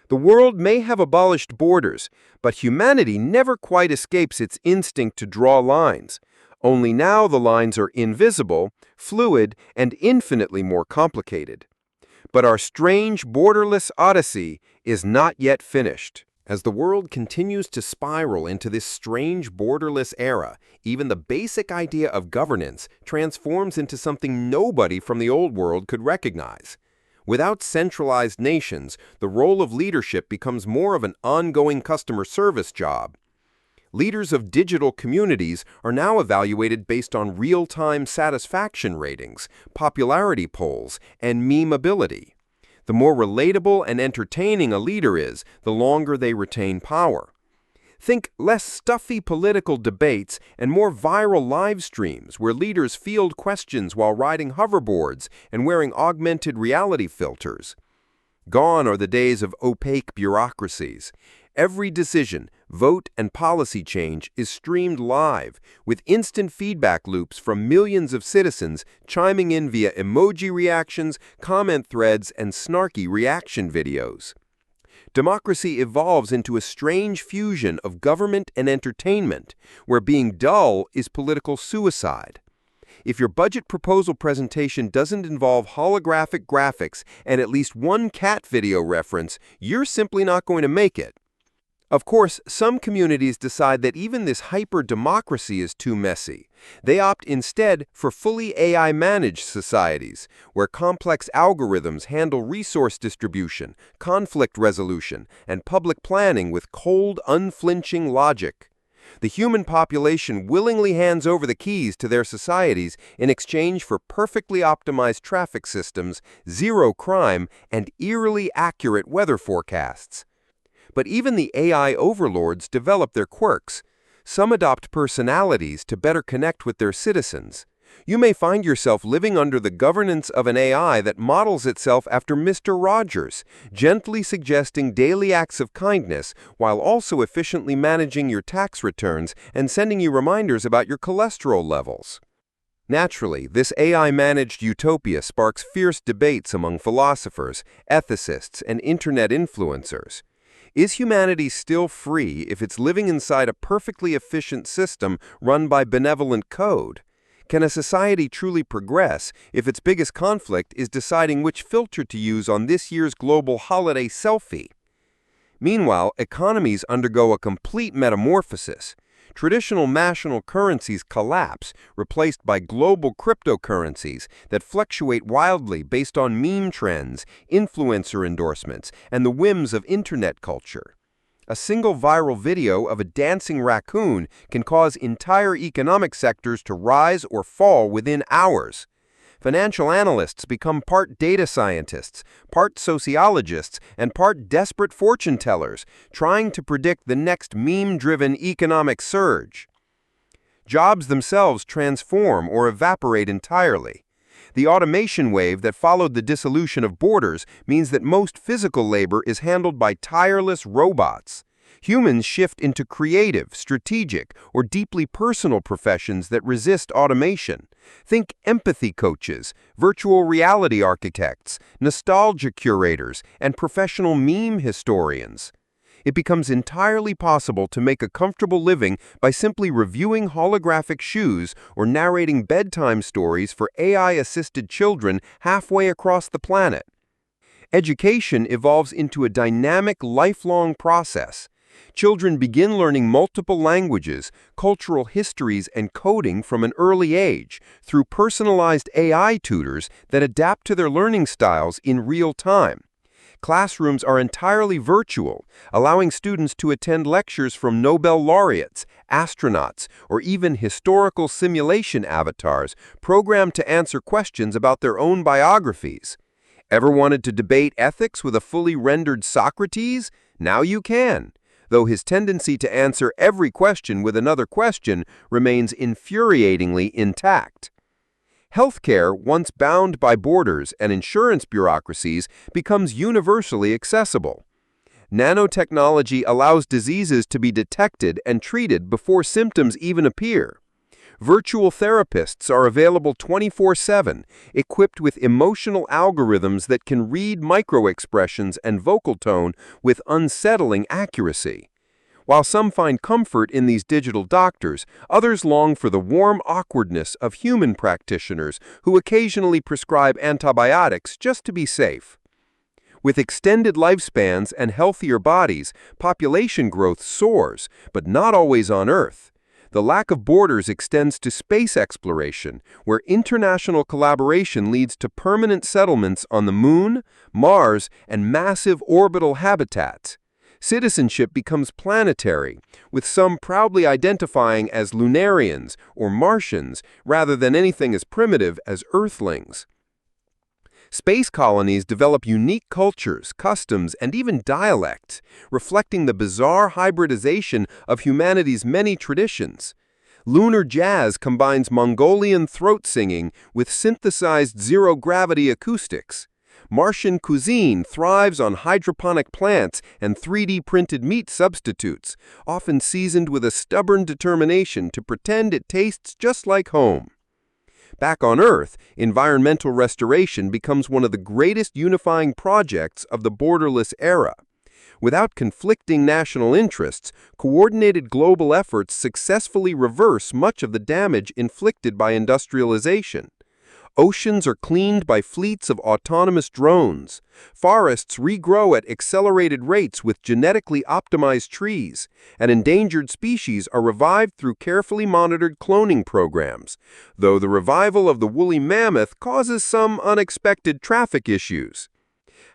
Speaker 2: The world may have abolished borders, but humanity never quite escapes its instinct to draw lines. Only now the lines are invisible, fluid, and infinitely more complicated. But our strange, borderless odyssey is not yet finished. As the world continues to spiral into this strange, borderless era, even the basic idea of governance transforms into something nobody from the old world could recognize. Without centralized nations, the role of leadership becomes more of an ongoing customer service job.
Speaker 1: Leaders of digital communities are now evaluated based on real-time satisfaction ratings, popularity polls, and memeability. The more relatable and entertaining a leader is, the longer they retain power. Think less stuffy political debates and more viral live streams where leaders field questions while riding hoverboards and wearing augmented reality filters. Gone are the days of opaque bureaucracies. Every decision, vote, and policy change is streamed live, with instant feedback loops from millions of citizens chiming in via emoji reactions, comment threads, and snarky reaction videos. Democracy evolves into a strange fusion of government and entertainment, where being dull is political suicide. If your budget proposal presentation doesn't involve holographic graphics and at least one cat video reference, you're simply not going to make it. Of course, some communities decide that even this hyper-democracy is too messy. They opt instead for fully AI-managed societies, where complex algorithms handle resource distribution, conflict resolution, and public planning with cold, unflinching logic. The human population willingly hands over the keys to their societies in exchange for perfectly optimized traffic systems, zero crime, and eerily accurate weather forecasts. But even the AI overlords develop their quirks. Some adopt personalities to better connect with their citizens. You may find yourself living under the governance of an AI that models itself after Mr. Rogers, gently suggesting daily acts of kindness while also efficiently managing your tax returns and sending you reminders about your cholesterol levels. Naturally, this AI-managed utopia sparks fierce debates among philosophers, ethicists, and internet influencers. Is humanity still free if it's living inside a perfectly efficient system run by benevolent code? Can a society truly progress if its biggest conflict is deciding which filter to use on this year's global holiday selfie? Meanwhile, economies undergo a complete metamorphosis. Traditional national currencies collapse, replaced by global cryptocurrencies that fluctuate wildly based on meme trends, influencer endorsements, and the whims of internet culture. A single viral video of a dancing raccoon can cause entire economic sectors to rise or fall within hours. Financial analysts become part data scientists, part sociologists, and part desperate fortune tellers, trying to predict the next meme-driven economic surge. Jobs themselves transform or evaporate entirely. The automation wave that followed the dissolution of borders means that most physical labor is handled by tireless robots. Humans shift into creative, strategic, or deeply personal professions that resist automation. Think empathy coaches, virtual reality architects, nostalgia curators, and professional meme historians. It becomes entirely possible to make a comfortable living by simply reviewing holographic shoes or narrating bedtime stories for AI-assisted children halfway across the planet. Education evolves into a dynamic, lifelong process. Children begin learning multiple languages, cultural histories, and coding from an early age through personalized AI tutors that adapt to their learning styles in real time. Classrooms are entirely virtual, allowing students to attend lectures from Nobel laureates, astronauts, or even historical simulation avatars programmed to answer questions about their own biographies. Ever wanted to debate ethics with a fully rendered Socrates? Now you can, though his tendency to answer every question with another question remains infuriatingly intact. Healthcare, once bound by borders and insurance bureaucracies, becomes universally accessible. Nanotechnology allows diseases to be detected and treated before symptoms even appear. Virtual therapists are available 24/7, equipped with emotional algorithms that can read microexpressions and vocal tone with unsettling accuracy. While some find comfort in these digital doctors, others long for the warm awkwardness of human practitioners who occasionally prescribe antibiotics just to be safe. With extended lifespans and healthier bodies, population growth soars, but not always on Earth. The lack of borders extends to space exploration, where international collaboration leads to permanent settlements on the Moon, Mars, and massive orbital habitats.
Speaker 2: Citizenship becomes planetary, with some proudly identifying as lunarians or Martians rather than anything as primitive as Earthlings. Space colonies develop unique cultures, customs, and even dialects, reflecting the bizarre hybridization of humanity's many traditions. Lunar jazz combines Mongolian throat singing with synthesized zero-gravity acoustics. Martian cuisine thrives on hydroponic plants and 3D printed meat substitutes, often seasoned with a stubborn determination to pretend it tastes just like home. Back on Earth, environmental restoration becomes one of the greatest unifying projects of the borderless era. Without conflicting national interests, coordinated global efforts successfully reverse much of the damage inflicted by industrialization. Oceans are cleaned by fleets of autonomous drones. Forests regrow at accelerated rates with genetically optimized trees, and endangered species are revived through carefully monitored cloning programs, though the revival of the woolly mammoth causes some unexpected traffic issues.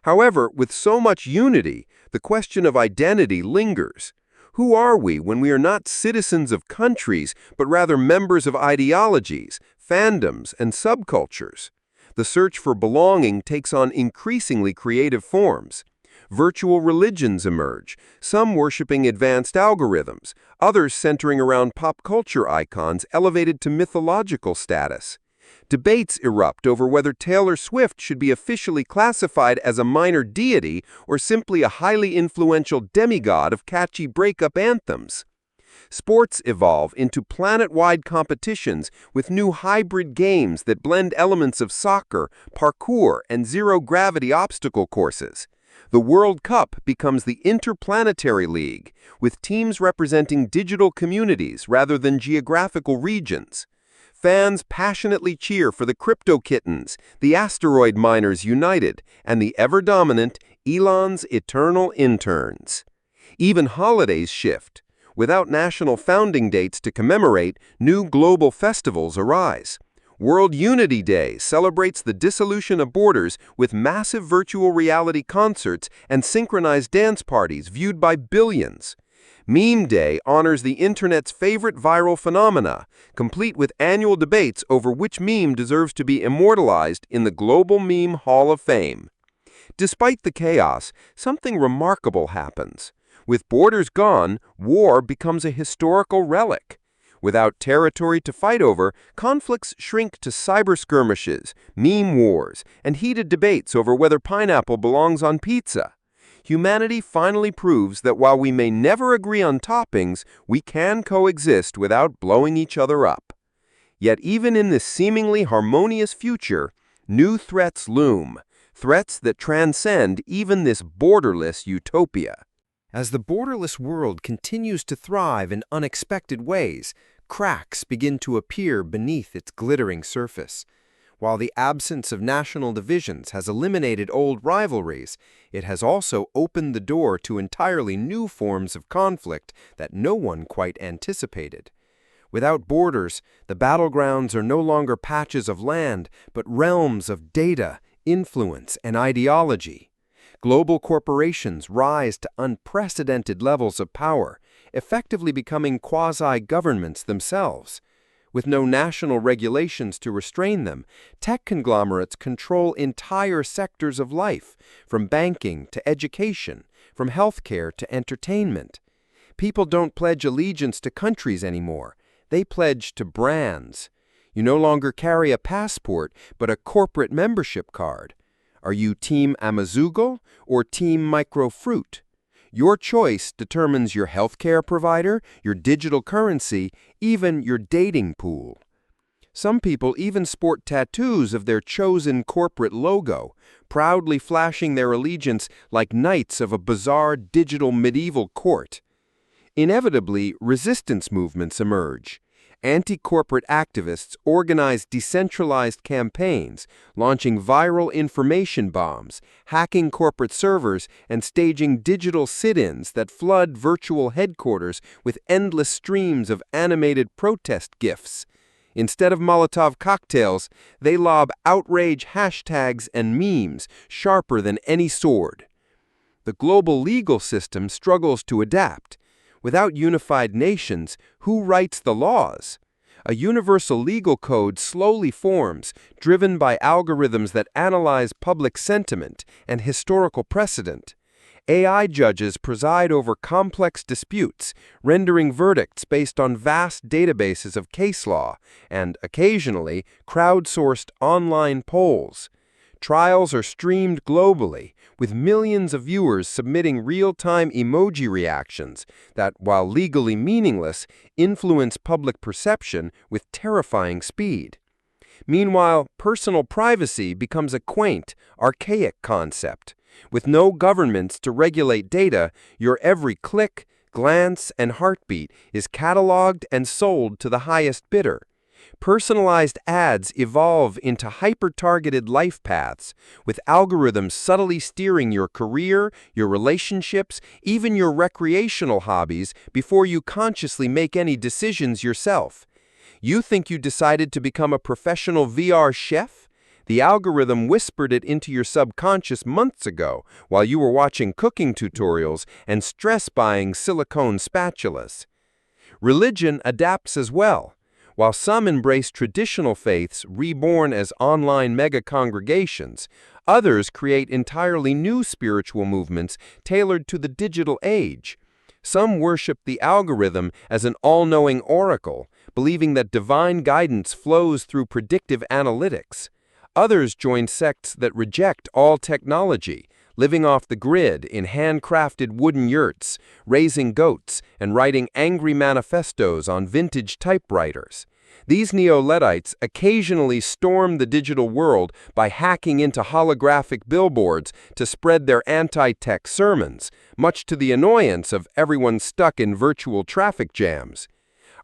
Speaker 2: However, with so much unity, the question of identity lingers. Who are we when we are not citizens of countries, but rather members of ideologies, fandoms, and subcultures? The search for belonging takes on increasingly creative forms. Virtual religions emerge, some worshiping advanced algorithms, others centering around pop culture icons elevated to mythological status. Debates erupt over whether Taylor Swift should be officially classified as a minor deity or simply a highly influential demigod of catchy breakup anthems. Sports evolve into planet-wide competitions with new hybrid games that blend elements of soccer, parkour, and zero-gravity obstacle courses. The World Cup becomes the Interplanetary League, with teams representing digital communities rather than geographical regions. Fans passionately cheer for the Crypto Kittens, the Asteroid Miners United, and the ever-dominant Elon's Eternal Interns. Even holidays shift. Without national founding dates to commemorate, new global festivals arise. World Unity Day celebrates the dissolution of borders with massive virtual reality concerts and synchronized dance parties viewed by billions. Meme Day honors the internet's favorite viral phenomena, complete with annual debates over which meme deserves to be immortalized in the Global Meme Hall of Fame. Despite the chaos, something remarkable happens. With borders gone, war becomes a historical relic. Without territory to fight over, conflicts shrink to cyber skirmishes, meme wars, and heated debates over whether pineapple belongs on pizza. Humanity finally proves that while we may never agree on toppings, we can coexist without blowing each other up. Yet even in this seemingly harmonious future, new threats loom, threats that transcend even this borderless utopia.
Speaker 1: As the borderless world continues to thrive in unexpected ways, cracks begin to appear beneath its glittering surface. While the absence of national divisions has eliminated old rivalries, it has also opened the door to entirely new forms of conflict that no one quite anticipated. Without borders, the battlegrounds are no longer patches of land, but realms of data, influence, and ideology. Global corporations rise to unprecedented levels of power, effectively becoming quasi-governments themselves. With no national regulations to restrain them, tech conglomerates control entire sectors of life, from banking to education, from healthcare to entertainment. People don't pledge allegiance to countries anymore. They pledge to brands. You no longer carry a passport, but a corporate membership card. Are you Team Amazugo or Team Microfruit? Your choice determines your healthcare provider, your digital currency, even your dating pool. Some people even sport tattoos of their chosen corporate logo, proudly flashing their allegiance like knights of a bizarre digital medieval court. Inevitably, resistance movements emerge. Anti-corporate activists organize decentralized campaigns, launching viral information bombs, hacking corporate servers, and staging digital sit-ins that flood virtual headquarters with endless streams of animated protest GIFs. Instead of Molotov cocktails, they lob outrage hashtags and memes sharper than any sword.
Speaker 2: The global legal system struggles to adapt. Without unified nations, who writes the laws? A universal legal code slowly forms, driven by algorithms that analyze public sentiment and historical precedent. AI judges preside over complex disputes, rendering verdicts based on vast databases of case law and, occasionally, crowdsourced online polls. Trials are streamed globally, with millions of viewers submitting real-time emoji reactions that, while legally meaningless, influence public perception with terrifying speed. Meanwhile, personal privacy becomes a quaint, archaic concept. With no governments to regulate data, your every click, glance, and heartbeat is cataloged and sold to the highest bidder. Personalized ads evolve into hyper-targeted life paths, with algorithms subtly steering your career, your relationships, even your recreational hobbies before you consciously make any decisions yourself. You think you decided to become a professional VR chef? The algorithm whispered it into your subconscious months ago while you were watching cooking tutorials and stress-buying silicone spatulas. Religion adapts as well. While some embrace traditional faiths reborn as online mega-congregations, others create entirely new spiritual movements tailored to the digital age. Some worship the algorithm as an all-knowing oracle, believing that divine guidance flows through predictive analytics. Others join sects that reject all technology, living off the grid in handcrafted wooden yurts, raising goats, and writing angry manifestos on vintage typewriters. These Neo-Luddites occasionally storm the digital world by hacking into holographic billboards to spread their anti-tech sermons, much to the annoyance of everyone stuck in virtual traffic jams.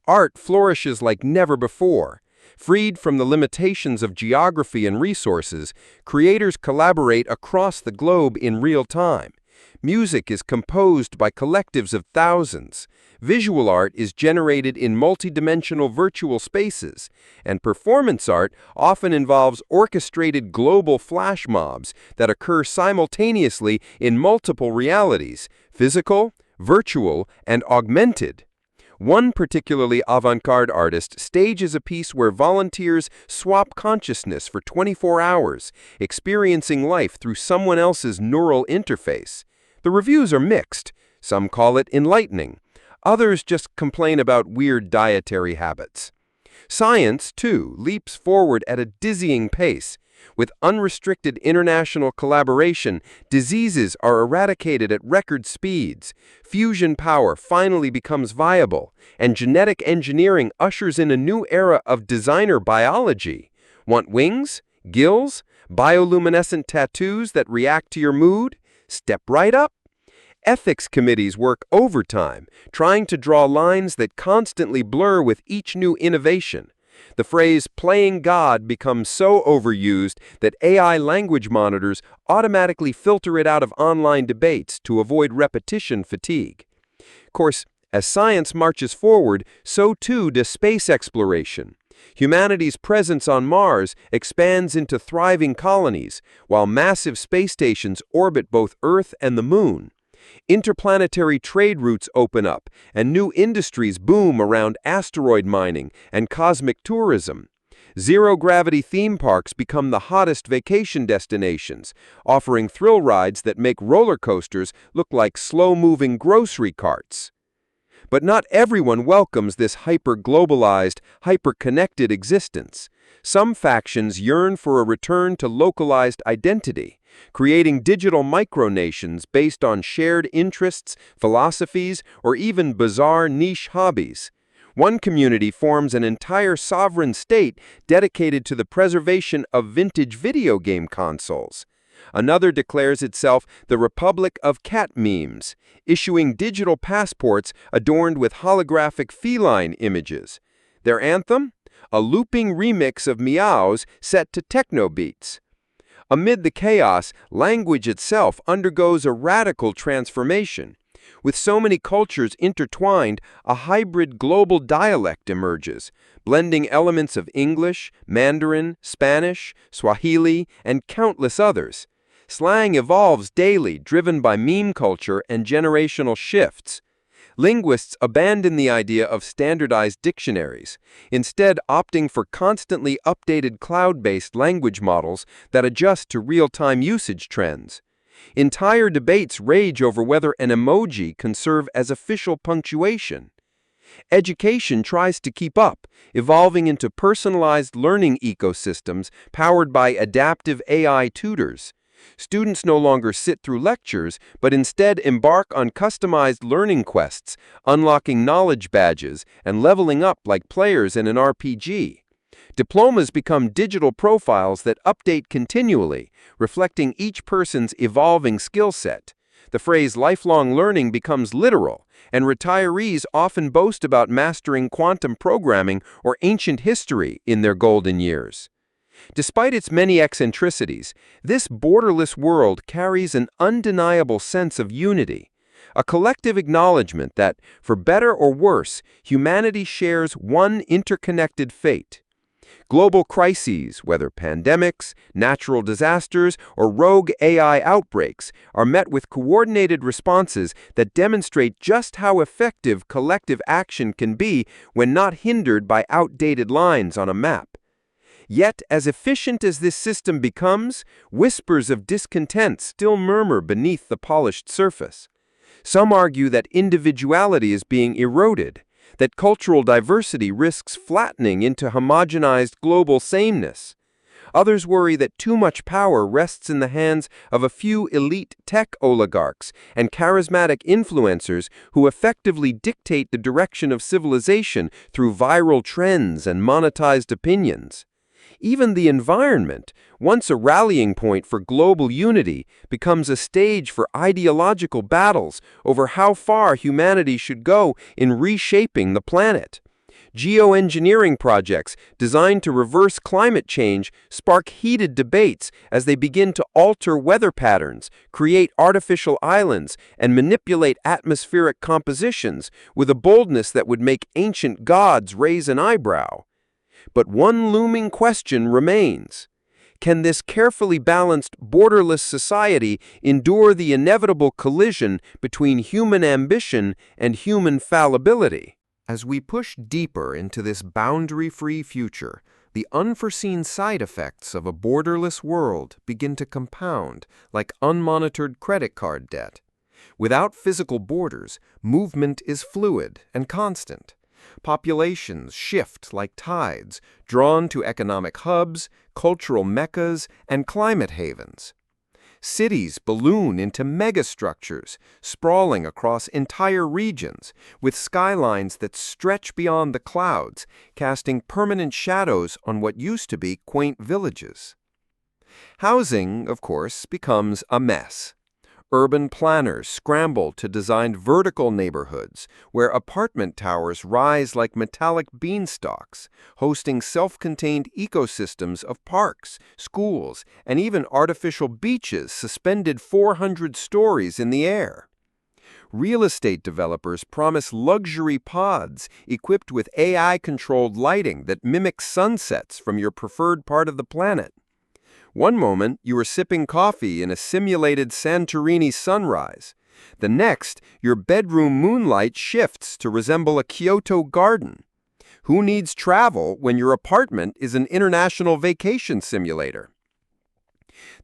Speaker 2: Art flourishes like never before. Freed from the limitations of geography and resources, creators collaborate across the globe in real time. Music is composed by collectives of thousands. Visual art is generated in multidimensional virtual spaces, and performance art often involves orchestrated global flash mobs that occur simultaneously in multiple realities: physical, virtual, and augmented. One particularly avant-garde artist stages a piece where volunteers swap consciousness for 24 hours, experiencing life through someone else's neural interface. The reviews are mixed. Some call it enlightening. Others just complain about weird dietary habits. Science, too, leaps forward at a dizzying pace. With unrestricted international collaboration, diseases are eradicated at record speeds, fusion power finally becomes viable, and genetic engineering ushers in a new era of designer biology. Want wings? Gills? Bioluminescent tattoos that react to your mood? Step right up. Ethics committees work overtime, trying to draw lines that constantly blur with each new innovation. The phrase "playing God" becomes so overused that AI language monitors automatically filter it out of online debates to avoid repetition fatigue. Of course, as science marches forward, so too does space exploration. Humanity's presence on Mars expands into thriving colonies, while massive space stations orbit both Earth and the Moon. Interplanetary trade routes open up, and new industries boom around asteroid mining and cosmic tourism. Zero-gravity theme parks become the hottest vacation destinations, offering thrill rides that make roller coasters look like slow-moving grocery carts. But not everyone welcomes this hyper-globalized, hyper-connected existence. Some factions yearn for a return to localized identity, creating digital micronations based on shared interests, philosophies, or even bizarre niche hobbies. One community forms an entire sovereign state dedicated to the preservation of vintage video game consoles. Another declares itself the Republic of Cat Memes, issuing digital passports adorned with holographic feline images. Their anthem? A looping remix of meows set to techno beats. Amid the chaos, language itself undergoes a radical transformation. With so many cultures intertwined, a hybrid global dialect emerges, blending elements of English, Mandarin, Spanish, Swahili, and countless others. Slang evolves daily, driven by meme culture and generational shifts. Linguists abandon the idea of standardized dictionaries, instead opting for constantly updated cloud-based language models that adjust to real-time usage trends. Entire debates rage over whether an emoji can serve as official punctuation. Education tries to keep up, evolving into personalized learning ecosystems powered by adaptive AI tutors. Students no longer sit through lectures, but instead embark on customized learning quests, unlocking knowledge badges and leveling up like players in an RPG. Diplomas become digital profiles that update continually, reflecting each person's evolving skill set. The phrase lifelong learning becomes literal, and retirees often boast about mastering quantum programming or ancient history in their golden years. Despite its many eccentricities, this borderless world carries an undeniable sense of unity, a collective acknowledgement that, for better or worse, humanity shares one interconnected fate. Global crises, whether pandemics, natural disasters, or rogue AI outbreaks, are met with coordinated responses that demonstrate just how effective collective action can be when not hindered by outdated lines on a map. Yet, as efficient as this system becomes, whispers of discontent still murmur beneath the polished surface. Some argue that individuality is being eroded, that cultural diversity risks flattening into homogenized global sameness. Others worry that too much power rests in the hands of a few elite tech oligarchs and charismatic influencers who effectively dictate the direction of civilization through viral trends and monetized opinions. Even the environment, once a rallying point for global unity, becomes a stage for ideological battles over how far humanity should go in reshaping the planet. Geoengineering projects designed to reverse climate change spark heated debates as they begin to alter weather patterns, create artificial islands, and manipulate atmospheric compositions with a boldness that would make ancient gods raise an eyebrow. But one looming question remains. Can this carefully balanced, borderless society endure the inevitable collision between human ambition and human fallibility?
Speaker 1: As we push deeper into this boundary-free future, the unforeseen side effects of a borderless world begin to compound like unmonitored credit card debt. Without physical borders, movement is fluid and constant. Populations shift like tides, drawn to economic hubs, cultural meccas, and climate havens. Cities balloon into megastructures, sprawling across entire regions, with skylines that stretch beyond the clouds, casting permanent shadows on what used to be quaint villages. Housing, of course, becomes a mess. Urban planners scramble to design vertical neighborhoods where apartment towers rise like metallic beanstalks, hosting self-contained ecosystems of parks, schools, and even artificial beaches suspended 400 stories in the air. Real estate developers promise luxury pods equipped with AI-controlled lighting that mimics sunsets from your preferred part of the planet. One moment, you are sipping coffee in a simulated Santorini sunrise. The next, your bedroom moonlight shifts to resemble a Kyoto garden. Who needs travel when your apartment is an international vacation simulator?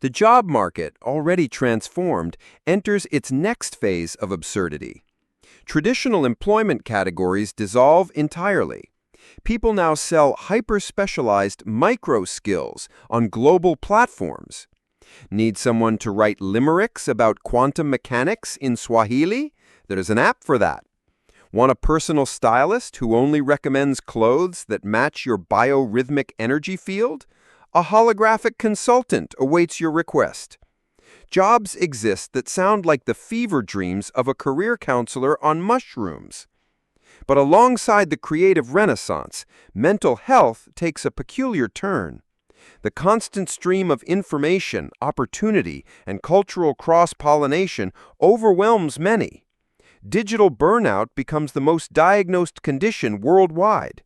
Speaker 1: The job market, already transformed, enters its next phase of absurdity. Traditional employment categories dissolve entirely. People now sell hyper-specialized micro-skills on global platforms. Need someone to write limericks about quantum mechanics in Swahili? There's an app for that. Want a personal stylist who only recommends clothes that match your biorhythmic energy field? A holographic consultant awaits your request. Jobs exist that sound like the fever dreams of a career counselor on mushrooms. But alongside the creative renaissance, mental health takes a peculiar turn. The constant stream of information, opportunity, and cultural cross-pollination overwhelms many. Digital burnout becomes the most diagnosed condition worldwide.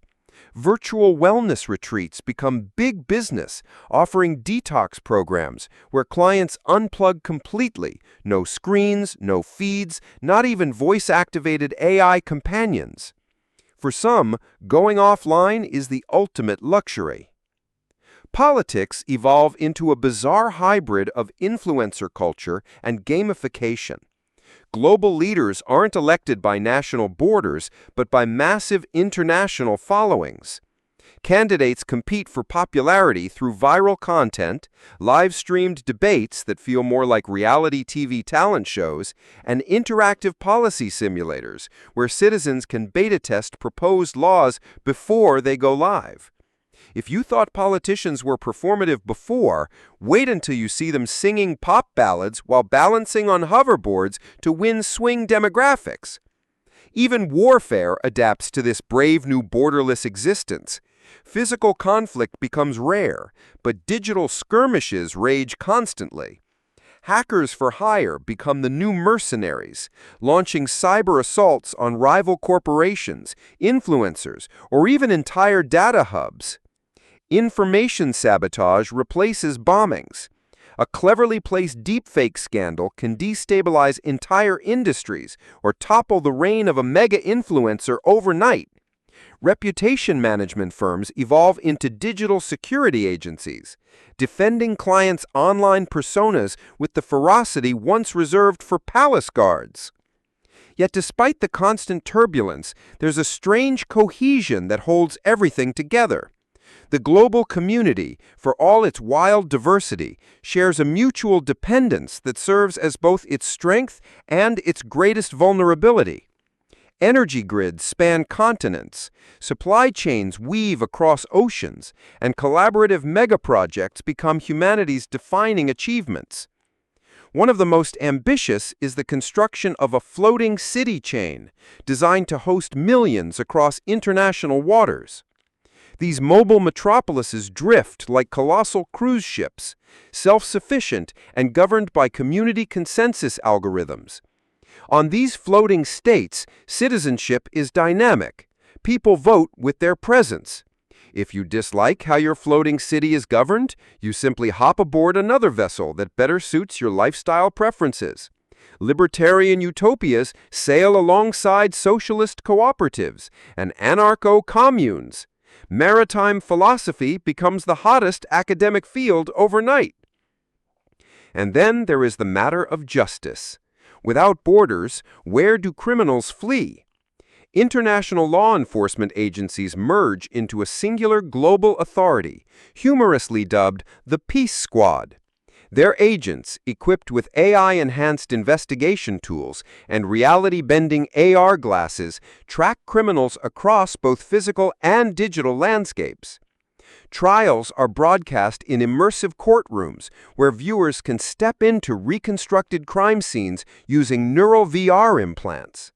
Speaker 1: Virtual wellness retreats become big business, offering detox programs where clients unplug completely. No screens, no feeds, not even voice-activated AI companions. For some, going offline is the ultimate luxury. Politics evolve into a bizarre hybrid of influencer culture and gamification. Global leaders aren't elected by national borders, but by massive international followings. Candidates compete for popularity through viral content, live-streamed debates that feel more like reality TV talent shows, and interactive policy simulators where citizens can beta test proposed laws before they go live. If you thought politicians were performative before, wait until you see them singing pop ballads while balancing on hoverboards to win swing demographics. Even warfare adapts to this brave new borderless existence. Physical conflict becomes rare, but digital skirmishes rage constantly. Hackers for hire become the new mercenaries, launching cyber assaults on rival corporations, influencers, or even entire data hubs. Information sabotage replaces bombings. A cleverly placed deepfake scandal can destabilize entire industries or topple the reign of a mega-influencer overnight. Reputation management firms evolve into digital security agencies, defending clients' online personas with the ferocity once reserved for palace guards. Yet despite the constant turbulence, there's a strange cohesion that holds everything together. The global community, for all its wild diversity, shares a mutual dependence that serves as both its strength and its greatest vulnerability. Energy grids span continents, supply chains weave across oceans, and collaborative megaprojects become humanity's defining achievements. One of the most ambitious is the construction of a floating city chain designed to host millions across international waters. These mobile metropolises drift like colossal cruise ships, self-sufficient and governed by community consensus algorithms. On these floating states, citizenship is dynamic. People vote with their presence. If you dislike how your floating city is governed, you simply hop aboard another vessel that better suits your lifestyle preferences. Libertarian utopias sail alongside socialist cooperatives and anarcho-communes. Maritime philosophy becomes the hottest academic field overnight. And then there is the matter of justice. Without borders, where do criminals flee? International law enforcement agencies merge into a singular global authority, humorously dubbed the Peace Squad. Their agents, equipped with AI-enhanced investigation tools and reality-bending AR glasses, track criminals across both physical and digital landscapes. Trials are broadcast in immersive courtrooms where viewers can step into reconstructed crime scenes using neural VR implants.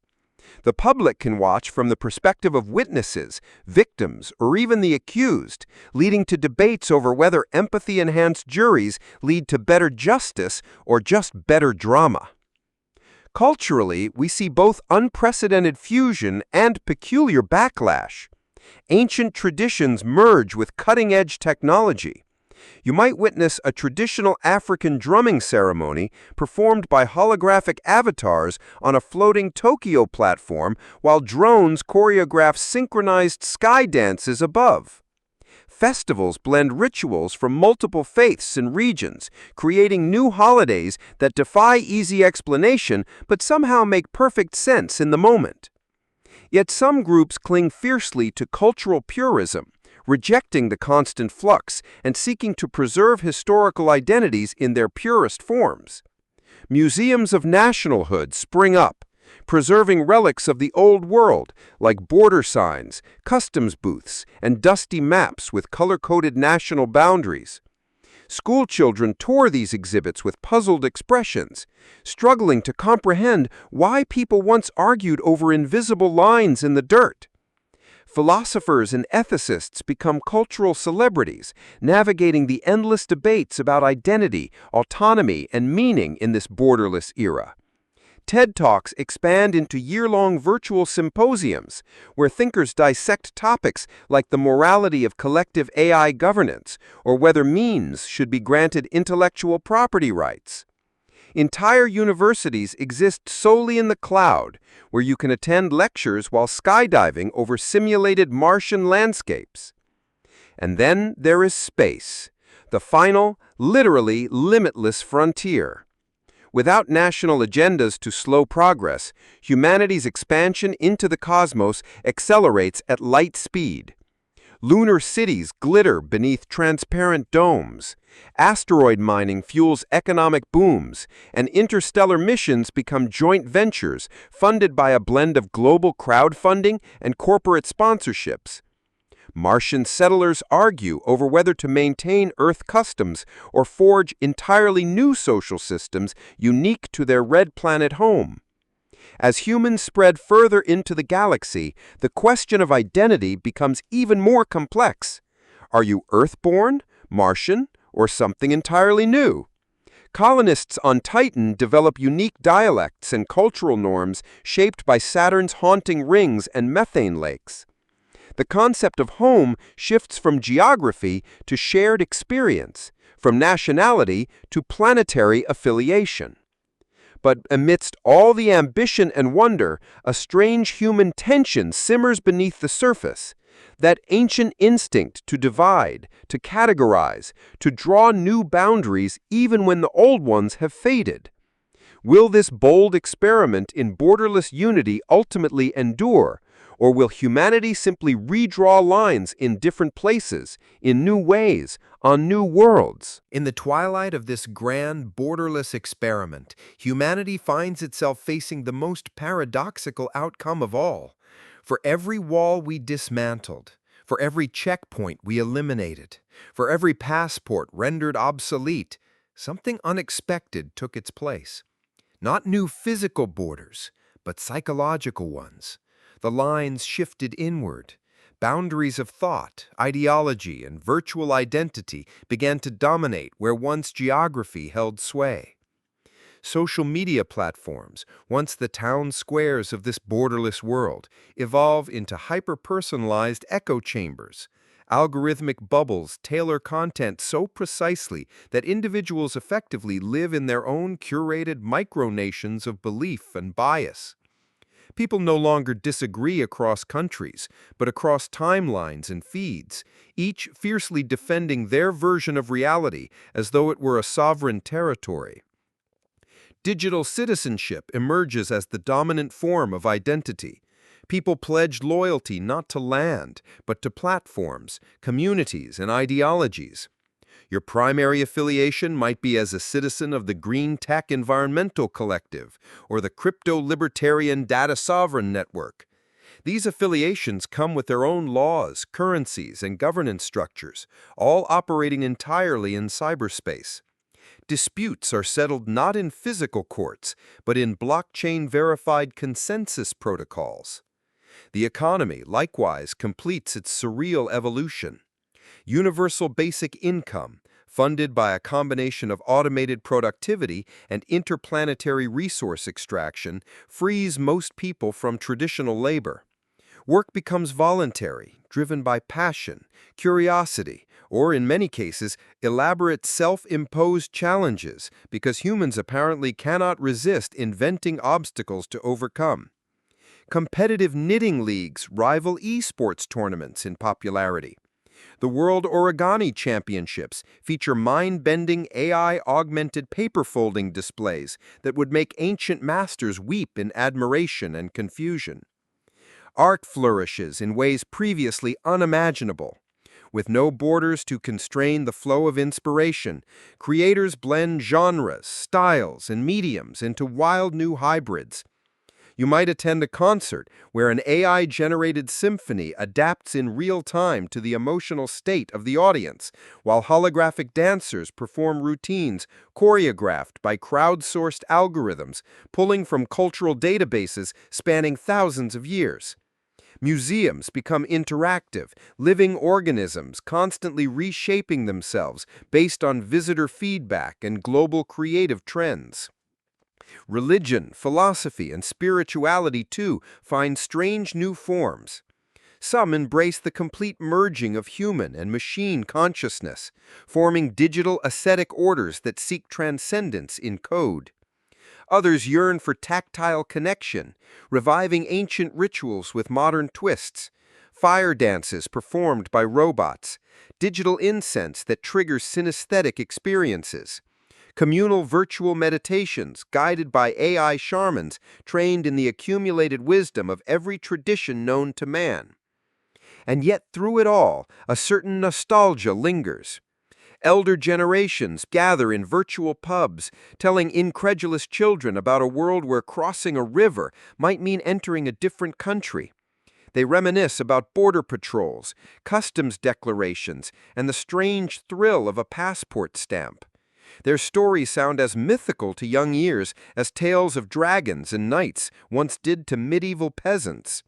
Speaker 1: The public can watch from the perspective of witnesses, victims, or even the accused, leading to debates over whether empathy-enhanced juries lead to better justice or just better drama. Culturally, we see both unprecedented fusion and peculiar backlash. Ancient traditions merge with cutting-edge technology. You might witness a traditional African drumming ceremony performed by holographic avatars on a floating Tokyo platform while drones choreograph synchronized sky dances above. Festivals blend rituals from multiple faiths and regions, creating new holidays that defy easy explanation but somehow make perfect sense in the moment. Yet some groups cling fiercely to cultural purism, rejecting the constant flux and seeking to preserve historical identities in their purest forms. Museums of nationalhood spring up, preserving relics of the old world like border signs, customs booths, and dusty maps with color-coded national boundaries. School children tour these exhibits with puzzled expressions, struggling to comprehend why people once argued over invisible lines in the dirt. Philosophers and ethicists become cultural celebrities, navigating the endless debates about identity, autonomy, and meaning in this borderless era.
Speaker 2: TED Talks expand into year-long virtual symposiums where thinkers dissect topics like the morality of collective AI governance or whether memes should be granted intellectual property rights. Entire universities exist solely in the cloud, where you can attend lectures while skydiving over simulated Martian landscapes. And then there is space, the final, literally limitless frontier. Without national agendas to slow progress, humanity's expansion into the cosmos accelerates at light speed. Lunar cities glitter beneath transparent domes. Asteroid mining fuels economic booms, and interstellar missions become joint ventures funded by a blend of global crowdfunding and corporate sponsorships. Martian settlers argue over whether to maintain Earth customs or forge entirely new social systems unique to their red planet home. As humans spread further into the galaxy, the question of identity becomes even more complex. Are you Earthborn, Martian, or something entirely new? Colonists on Titan develop unique dialects and cultural norms shaped by Saturn's haunting rings and methane lakes. The concept of home shifts from geography to shared experience, from nationality to planetary affiliation. But amidst all the ambition and wonder, a strange human tension simmers beneath the surface. That ancient instinct to divide, to categorize, to draw new boundaries even when the old ones have faded. Will this bold experiment in borderless unity ultimately endure, or will humanity simply redraw lines in different places, in new ways, on new worlds?
Speaker 1: In the twilight of this grand, borderless experiment, humanity finds itself facing the most paradoxical outcome of all. For every wall we dismantled, for every checkpoint we eliminated, for every passport rendered obsolete, something unexpected took its place. Not new physical borders, but psychological ones. The lines shifted inward. Boundaries of thought, ideology, and virtual identity began to dominate where once geography held sway. Social media platforms, once the town squares of this borderless world, evolve into hyper-personalized echo chambers. Algorithmic bubbles tailor content so precisely that individuals effectively live in their own curated micronations of belief and bias. People no longer disagree across countries, but across timelines and feeds, each fiercely defending their version of reality as though it were a sovereign territory. Digital citizenship emerges as the dominant form of identity. People pledge loyalty not to land, but to platforms, communities, and ideologies. Your primary affiliation might be as a citizen of the Green Tech Environmental Collective or the Crypto-Libertarian Data Sovereign Network. These affiliations come with their own laws, currencies, and governance structures, all operating entirely in cyberspace. Disputes are settled not in physical courts, but in blockchain-verified consensus protocols. The economy, likewise, completes its surreal evolution. Universal basic income, funded by a combination of automated productivity and interplanetary resource extraction, frees most people from traditional labor. Work becomes voluntary, driven by passion, curiosity, or in many cases, elaborate self-imposed challenges, because humans apparently cannot resist inventing obstacles to overcome. Competitive knitting leagues rival esports tournaments in popularity. The World Origami Championships feature mind-bending AI-augmented paper folding displays that would make ancient masters weep in admiration and confusion. Art flourishes in ways previously unimaginable. With no borders to constrain the flow of inspiration, creators blend genres, styles, and mediums into wild new hybrids. You might attend a concert where an AI-generated symphony adapts in real time to the emotional state of the audience, while holographic dancers perform routines choreographed by crowdsourced algorithms, pulling from cultural databases spanning thousands of years. Museums become interactive, living organisms constantly reshaping themselves based on visitor feedback and global creative trends. Religion, philosophy, and spirituality, too, find strange new forms. Some embrace the complete merging of human and machine consciousness, forming digital ascetic orders that seek transcendence in code. Others yearn for tactile connection, reviving ancient rituals with modern twists, fire dances performed by robots, digital incense that triggers synesthetic experiences, communal virtual meditations guided by AI shamans trained in the accumulated wisdom of every tradition known to man. And yet through it all, a certain nostalgia lingers. Elder generations gather in virtual pubs, telling incredulous children about a world where crossing a river might mean entering a different country. They reminisce about border patrols, customs declarations, and the strange thrill of a passport stamp. Their stories sound as mythical to young ears as tales of dragons and knights once did to medieval peasants.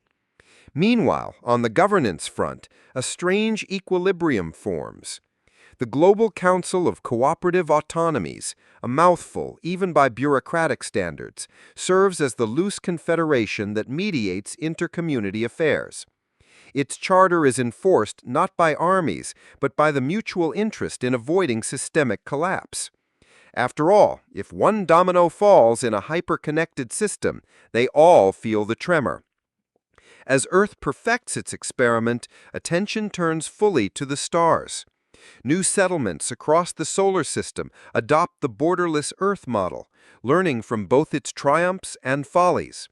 Speaker 1: Meanwhile, on the governance front, a strange equilibrium forms. The Global Council of Cooperative Autonomies, a mouthful even by bureaucratic standards, serves as the loose confederation that mediates inter-community affairs. Its charter is enforced not by armies, but by the mutual interest in avoiding systemic collapse. After all, if one domino falls in a hyper-connected system, they all feel the tremor. As Earth perfects its experiment, attention turns fully to the stars. New settlements across the solar system adopt the borderless Earth model, learning from both its triumphs and follies.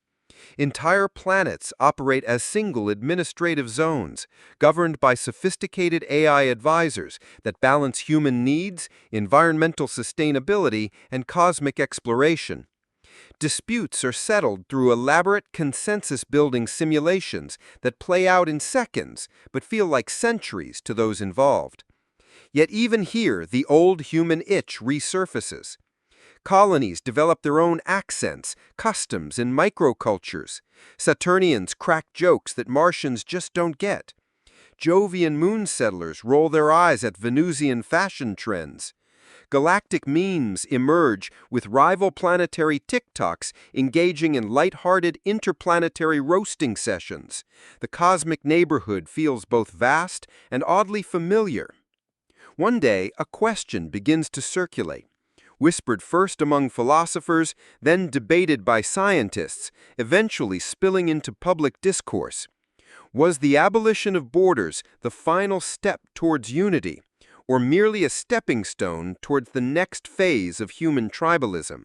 Speaker 1: Entire planets operate as single administrative zones, governed by sophisticated AI advisors that balance human needs, environmental sustainability, and cosmic exploration. Disputes are settled through elaborate consensus-building simulations that play out in seconds but feel like centuries to those involved. Yet even here, the old human itch resurfaces. Colonies develop their own accents, customs, and microcultures. Saturnians crack jokes that Martians just don't get. Jovian moon settlers roll their eyes at Venusian fashion trends. Galactic memes emerge with rival planetary TikToks engaging in light-hearted interplanetary roasting sessions. The cosmic neighborhood feels both vast and oddly familiar. One day, a question begins to circulate. Whispered first among philosophers, then debated by scientists, eventually spilling into public discourse. Was the abolition of borders the final step towards unity, or merely a stepping stone towards the next phase of human tribalism?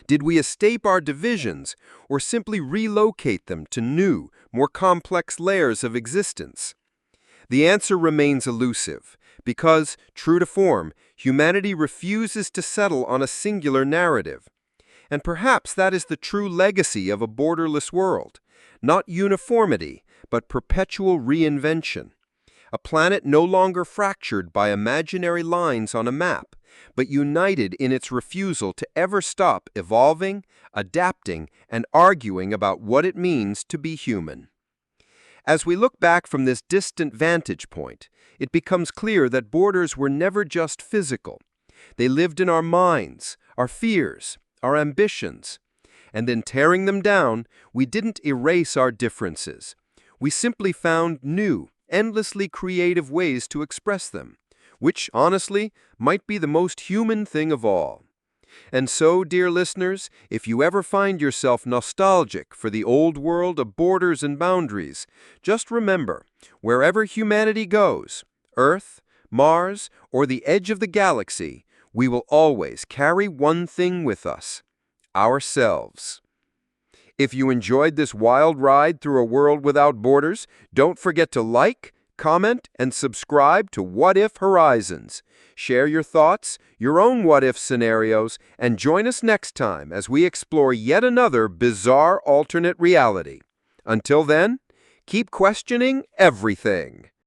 Speaker 1: Did we escape our divisions, or simply relocate them to new, more complex layers of existence? The answer remains elusive, because, true to form, humanity refuses to settle on a singular narrative. And perhaps that is the true legacy of a borderless world. Not uniformity, but perpetual reinvention. A planet no longer fractured by imaginary lines on a map, but united in its refusal to ever stop evolving, adapting, and arguing about what it means to be human. As we look back from this distant vantage point, it becomes clear that borders were never just physical. They lived in our minds, our fears, our ambitions. And in tearing them down, we didn't erase our differences. We simply found new, endlessly creative ways to express them, which, honestly, might be the most human thing of all. And so, dear listeners, if you ever find yourself nostalgic for the old world of borders and boundaries, just remember, wherever humanity goes, Earth, Mars, or the edge of the galaxy, we will always carry one thing with us: ourselves. If you enjoyed this wild ride through a world without borders, don't forget to like, comment, and subscribe to What If Horizons. Share your thoughts, your own what-if scenarios, and join us next time as we explore yet another bizarre alternate reality. Until then, keep questioning everything.